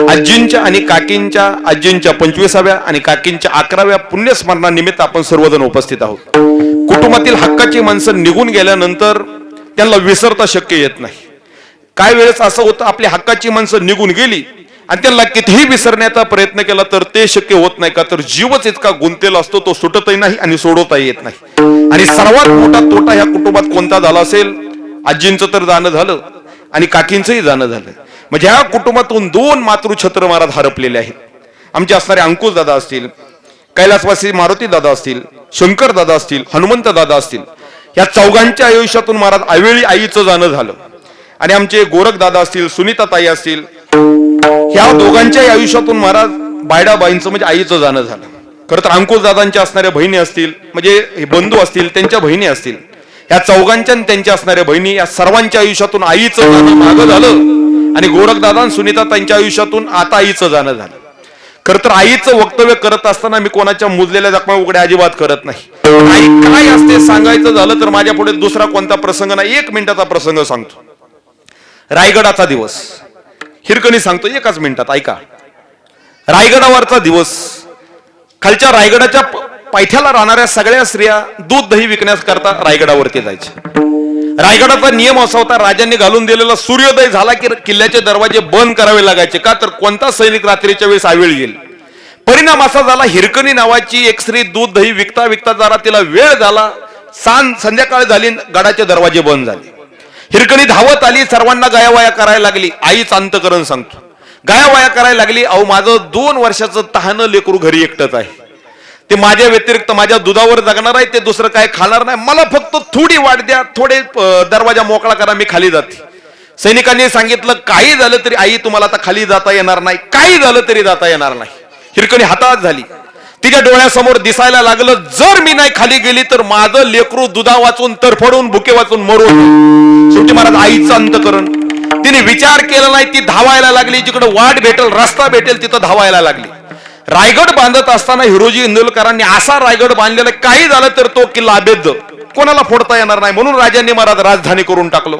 Speaker 1: आजींच्या आणि काकींच्या 25व्या आणि काकींच्या 11व्या पुण्यस्मरणानिमित्त आपण सर्वजण उपस्थित आहोत. कुटुंबातील हक्काची माणसं निघून गेल्यानंतर त्यांना विसरता शक्य येत नाही. काय वेळेस असं होतं आपल्या हक्काची माणसं निघून गेली आणि त्यांना कितीही विसरण्याचा प्रयत्न केला तर ते शक्य होत नाही. का तर जीवच इतका गुंतलेला असतो तो सुटतही नाही आणि सोडवताही येत नाही. आणि सर्वात मोठा तोटा ह्या कुटुंबात कोणता झाला असेल? आजींचं तर जाणं झालं आणि काकींचंही जाणं झालं. म्हणजे ह्या कुटुंबातून 2 मातृछत्र महाराज हरपलेले आहेत. आमचे असणारे अंकुश दादा असतील, कैलासवासी मारुती दादा असतील, शंकर दादा असतील, हनुमंत दादा असतील, या चौघांच्या आयुष्यातून महाराज अवेळी आईचं जाणं झालं. आणि आमचे गोरख दादा असतील, सुनीता ताई असतील, ह्या दोघांच्या आयुष्यातून महाराज बायडाबाईंचं म्हणजे आईचं जाणं झालं. खरं तर अंकुश दादांच्या असणाऱ्या बहिणी असतील, म्हणजे बंधू असतील त्यांच्या बहिणी असतील, ह्या चौघांच्या त्यांच्या असणाऱ्या बहिणी या सर्वांच्या आयुष्यातून आईचं जाणं मागं झालं. आणि गोरख दादा आणि सुनीता त्यांच्या आयुष्यातून आता आईचं जाणं झालं. खरं तर आईचं वक्तव्य करत असताना मी कोणाच्या मुजलेल्या जखमा उघड्या अजिबात करत नाही. आई काय असते सांगायचं झालं तर माझ्या पुढे दुसरा कोणता प्रसंग नाही. 1 मिनिटाचा प्रसंग सांगतो. रायगडाचा दिवस हिरकणी सांगतो 1 मिनिटात ऐका. रायगडावरचा दिवस. खालच्या रायगडाच्या पायथ्याला राहणाऱ्या सगळ्या स्त्रिया दूध दही विकण्यास करता रायगडावरती जायचे. रायगडाचा नियम असा होता राजांनी घालून दिलेला सूर्योदय झाला की किल्ल्याचे दरवाजे बंद करावे लागायचे. का तर कोणता सैनिक रात्रीच्या वेळेस आवेळ येईल. परिणाम असा झाला हिरकणी नावाची एक स्त्री दूध दही विकता विकता जरा तिला वेळ झाला, संध्याकाळ झाली, गडाचे दरवाजे बंद झाले. हिरकणी धावत आली, सर्वांना गायावाया करायला लागली. आईच अंतकरण सांगतो गायावाया करायला लागली. अहो माझं 2 वर्षाचं तहानं लेकरू घरी एकटंच आहे. ते माझ्या व्यतिरिक्त माझ्या दुधावर जगणार आहे. ते दुसरं काय खाणार नाही. मला फक्त थोडी वाट द्या, थोडे दरवाजा मोकळा करा, मी खाली जाते. सैनिकांनी सांगितलं काही झालं तरी आई तुम्हाला आता खाली जाता येणार नाही, काही झालं तरी जाता येणार नाही. हिरकणी हताश झाली. तिच्या डोळ्यासमोर दिसायला लागलं जर मी नाही खाली गेली तर माझं लेकरू दुधा वाचून तरफडून भुके वाचून मरून. शेवटी महाराज आईचं अंतकरण. तिने विचार केला नाही, ती धावायला लागली. जिकडे वाट भेटेल रस्ता भेटेल तिथं धावायला लागली. रायगड बांधत असताना हिरोजी इंदोलकरांनी असा रायगड बांधलेला काही झालं तर तो किल्ला अभेद्य, कोणाला फोडता येणार नाही. म्हणून राजांनी महाराज राजधानी करून टाकलं.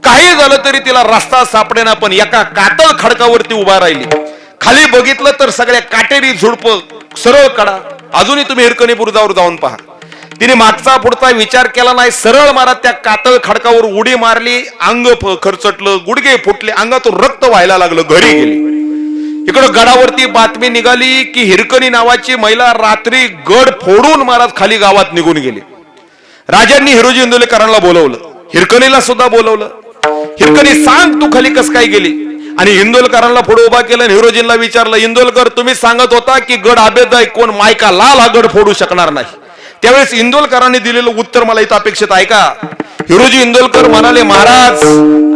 Speaker 1: काही झालं तरी तिला रस्ता सापडेना, पण एका कातळ खडकावरती उभा राहिली. खाली बघितलं तर सगळ्या काटेरी झुडप सरळ कडा. अजूनही तुम्ही हिरकणी बुरुजावर जाऊन पहा. तिने मागचा पुढचा विचार केला नाही, सरळ मारा त्या कातळ खडकावर उडी मारली, अंग खरचटलं, गुडघे फुटले, अंगातून रक्त व्हायला लागलं, घरी गेली. इकडं गडावरती बातमी निघाली की हिरकणी नावाची महिला रात्री गड फोडून महाराज खाली गावात निघून गेली. राजांनी हिरोजी इंदोलेकरांना बोलवलं, हिरकणीला सुद्धा बोलवलं. हिरकणी सांग तू खाली कस काय गेली? आणि इंदोलकरांना पुढे उभा केलं आणि हिरोजींना विचारलं, इंदोलकर तुम्ही सांगत होता की गड अभेद आहे, कोण मायका लाल हा गड फोडू शकणार नाही. त्यावेळेस इंदोलकरांनी दिलेलं उत्तर मला इथं अपेक्षित आहे का? हिरोजी इंदोलकर म्हणाले, महाराज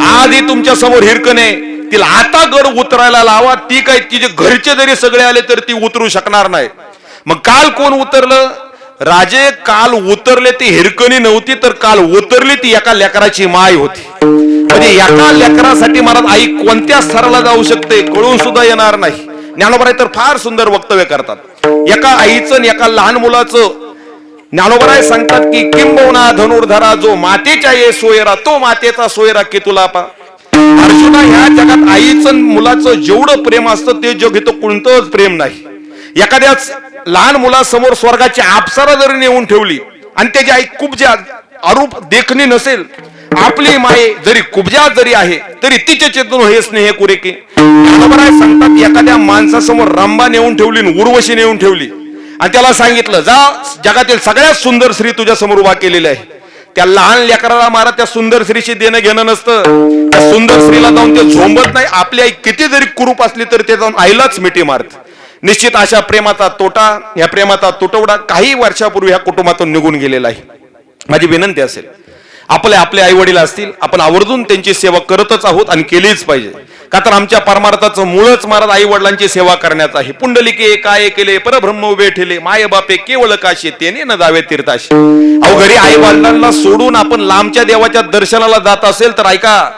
Speaker 1: आधी तुमच्या समोर हिरकणे, तिला आता गड उतरायला लावा, ती काय तिचे घरचे जरी सगळे आले तर ती उतरू शकणार नाही. मग काल कोण उतरलं? राजे काल उतरले ती हिरकणी नव्हती, तर काल उतरली ती एका लेकराची माय होती. म्हणजे एका लेकरासाठी महाराज आई कोणत्या स्तराला जाऊ शकते कळून सुद्धा येणार नाही. ज्ञानोबराय तर फार सुंदर वक्तव्य करतात. एका आईचं आणि एका लहान मुलाचं ज्ञानोबराय सांगतात की किंबहुना धनुर्धरा जो मातेच्या ये सोयरा, तो मातेचा सोयरा की तुला पा. अर्जुना, ह्या जगात आईचं मुलाचं जेवढं प्रेम असतं ते जग इथं कोणतंच प्रेम नाही. एखाद्याच लहान मुलासमोर स्वर्गाची अप्सरा जरी नेऊन ठेवली आणि त्याची आई कुब्जा अरूप देखणी नसेल, आपली माय जरी कुब्जा जरी आहे तरी तिचे चेतन हे स्नेह कुरेके. सांगतात एखाद्या माणसासमोर रंभा नेऊन ठेवली, उर्वशी नेऊन ठेवली आणि त्याला सांगितलं जा जगातील सगळ्यात सुंदर स्त्री तुझ्या समोर उभा केलेली आहे, त्या लहान लेकराला मारा त्या सुंदर स्त्रीशी देणं घेणं नसतं. त्या सुंदर स्त्रीला जाऊन ते झोंबत नाही. आपली आई किती जरी कुरूप असली तरी ते जाऊन आईलाच मिठी मारत. निश्चित अशा प्रेमाचा तोटा, या प्रेमाचा तुटवडा काही वर्षापूर्वी ह्या कुटुंबातून निघून गेलेला आहे. माझी विनंती असेल, आपले आई वडील असतील, आपण आवर्जून त्यांची सेवा करतच आहोत आणि केलीच पाहिजे. का तर आमच्या परमार्थाचं मूळच महाराज आई वडिलांची सेवा करण्याचं आहे. पुंडलिके काय केले परब्रह्म उभे ठेले, माय बापे केवळ काशे तेने न जावे तीर्थाशी. अहो घरी आई वडिलांना सोडून आपण लांबच्या देवाच्या दर्शनाला जात असेल तर ऐका,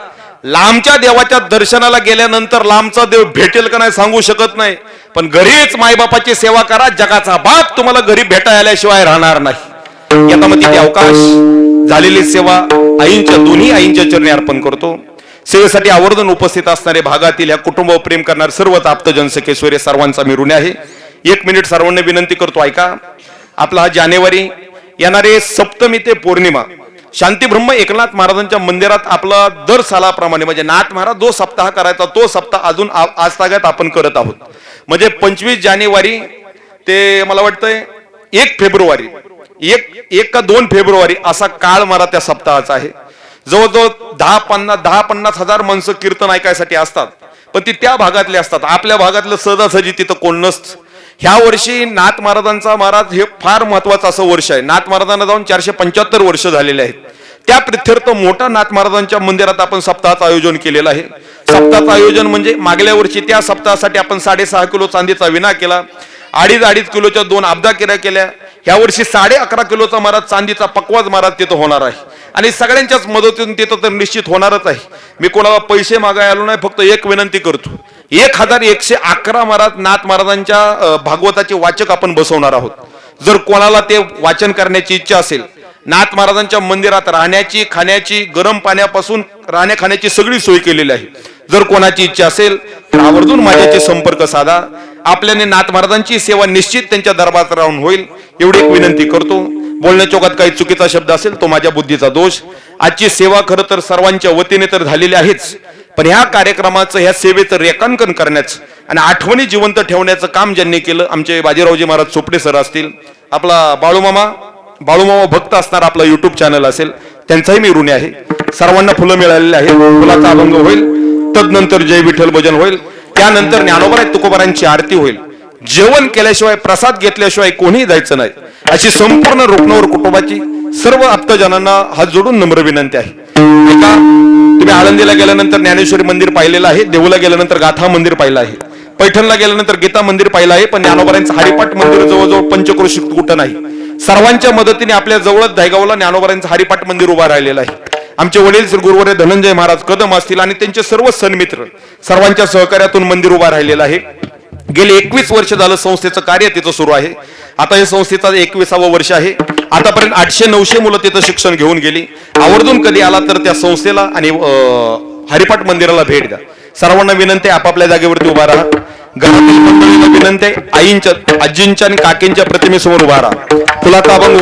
Speaker 1: लांबच्या देवाच्या दर्शनाला गेल्यानंतर लांबचा देव भेटेल का नाही सांगू शकत नाही, पण घरीच मायबापाची सेवा करा. जगाचा बाप तुम्हाला घरी भेटायला आल्याशिवाय राहणार नाही. आता मग तिथे अवकाश झालेली सेवा आईंच्या, दोन्ही आईंच्या चरणी अर्पण करतो. सेवेसाठी आवर्जून उपस्थित असणारे भागातील या कुटुंबावर प्रेम करणारे सर्वच आप्त जनसखेश्वरी सर्वांचा मी ऋणी आहे. 1 मिनिट सर्वांना विनंती करतो ऐका. आपला हा जानेवारी येणारे सप्तमी ते पौर्णिमा शांतीब्रह्म एकनाथ महाराजांच्या मंदिरात आपला दर सालाप्रमाणे म्हणजे नाथ महाराज जो सप्ताह करायचा तो सप्ताह अजून आज तागात आपण करत आहोत. म्हणजे 25 जानेवारी ते मला वाटतंय 1 फेब्रुवारी, एक का 2 फेब्रुवारी असा काळ मला त्या सप्ताहाचा आहे. जवळजवळ 10-50 हजार माणसं कीर्तन ऐकायसाठी असतात, पण ती त्या भागातले असतात. आपल्या भागातलं सहजासहजी तिथं कोण नसतं. ह्या वर्षी नाथ महाराजांचा महाराज हे फार महत्वाचं असं वर्ष आहे. नाथ महाराजांना जाऊन 475 वर्ष झालेले आहेत. त्या प्रित्यर्थ मोठा नाथ महाराजांच्या मंदिरात आपण सप्ताहाचं आयोजन केलेलं आहे. सप्ताहाचं आयोजन म्हणजे मागल्या वर्षी त्या सप्ताहासाठी आपण 6.5 किलो चांदीचा विना केला, 2.5 किलोच्या 2 अब्दा केल्या. ह्या वर्षी 11.5 किलोचा महाराज चांदीचा पकवाज महाराज तिथं होणार आहे आणि सगळ्यांच्याच मदतीतून तिथं तर निश्चित होणारच आहे. मी कोणाला पैसे मागायला आलो नाही, फक्त एक विनंती करतो, 1111 महाराज नाथ महाराजांच्या भागवताचे वाचक आपण बसवणार आहोत. जर कोणाला ते वाचन करण्याची इच्छा असेल, नाथ महाराजांच्या मंदिरात राहण्याची, खाण्याची, गरम पाण्यापासून राहण्या खाण्याची सगळी सोय केलेली आहे. जर कोणाची इच्छा असेल तर आवर्जून माझ्याशी संपर्क साधा. आपल्याने नाथ महाराजांची सेवा निश्चित त्यांच्या दरबारात राहून होईल एवढी एक विनंती करतो. बोलण्या चौकात काही चुकीचा शब्द असेल तो माझ्या बुद्धीचा दोष. आजची सेवा खरं तर सर्वांच्या वतीने तर झालेली आहेच, पण ह्या कार्यक्रमाचं, ह्या सेवेचं रेखांकन करण्याचं आणि आठवणी जिवंत ठेवण्याचं काम ज्यांनी केलं आमचे बाजीरावजी महाराज चोपडे सर असतील, आपला बाळूमामा भक्त असणार आपला युट्यूब चॅनल असेल, त्यांचाही मी ऋणी आहे. सर्वांना फुलं मिळालेली आहे. फुलाचा अभंग होईल, तदनंतर जय विठ्ठल भजन होईल, त्यानंतर ज्ञानोबराय तुकोबारांची आरती होईल. जेवण केल्याशिवाय, प्रसाद घेतल्याशिवाय कोणीही जायचं नाही अशी संपूर्ण रुग्णावर कुटुंबाची सर्व आप्तजनांना हात जोडून नम्र विनंती आहे. एका तुम्ही आळंदीला गेल्यानंतर ज्ञानेश्वरी मंदिर पाहिलेलं आहे, देऊला गेल्यानंतर गाथा मंदिर पाहिलं आहे, पैठणला गेल्यानंतर गीता मंदिर पाहिलं आहे, पण ज्ञानोबरायांचं हरिपाठ मंदिर जवळजवळ पंचक्रोशीत कुठं नाही. सर्वांच्या मदतीने आपल्या जवळच दहेगावला ज्ञानोबरायांचं हरिपाठ मंदिर उभा राहिलेलं आहे. आमचे वडील श्री गुरुवर्य धनंजय महाराज कदम असतील आणि त्यांचे सर्व सन्मित्र सर्वांच्या सहकार्यातून मंदिर उभा राहिलेलं आहे. गेले 21 वर्ष झालं संस्थेचं कार्य तिथं सुरू आहे. आता या संस्थेचा 21वा वर्ष आहे. आतापर्यंत 800-900 मुलं तिथं शिक्षण घेऊन गेली. आवर्जून कधी आला तर त्या संस्थेला आणि हरिपाठ मंदिराला भेट द्या. सर्वांना विनंती आहे आपापल्या जागेवरती उभा राहा. घरातील मंडळीला विनंती आहे आईंच्या, आजींच्या आणि काकींच्या प्रतिमेसमोर उभा राहा. फुलाचा अभंग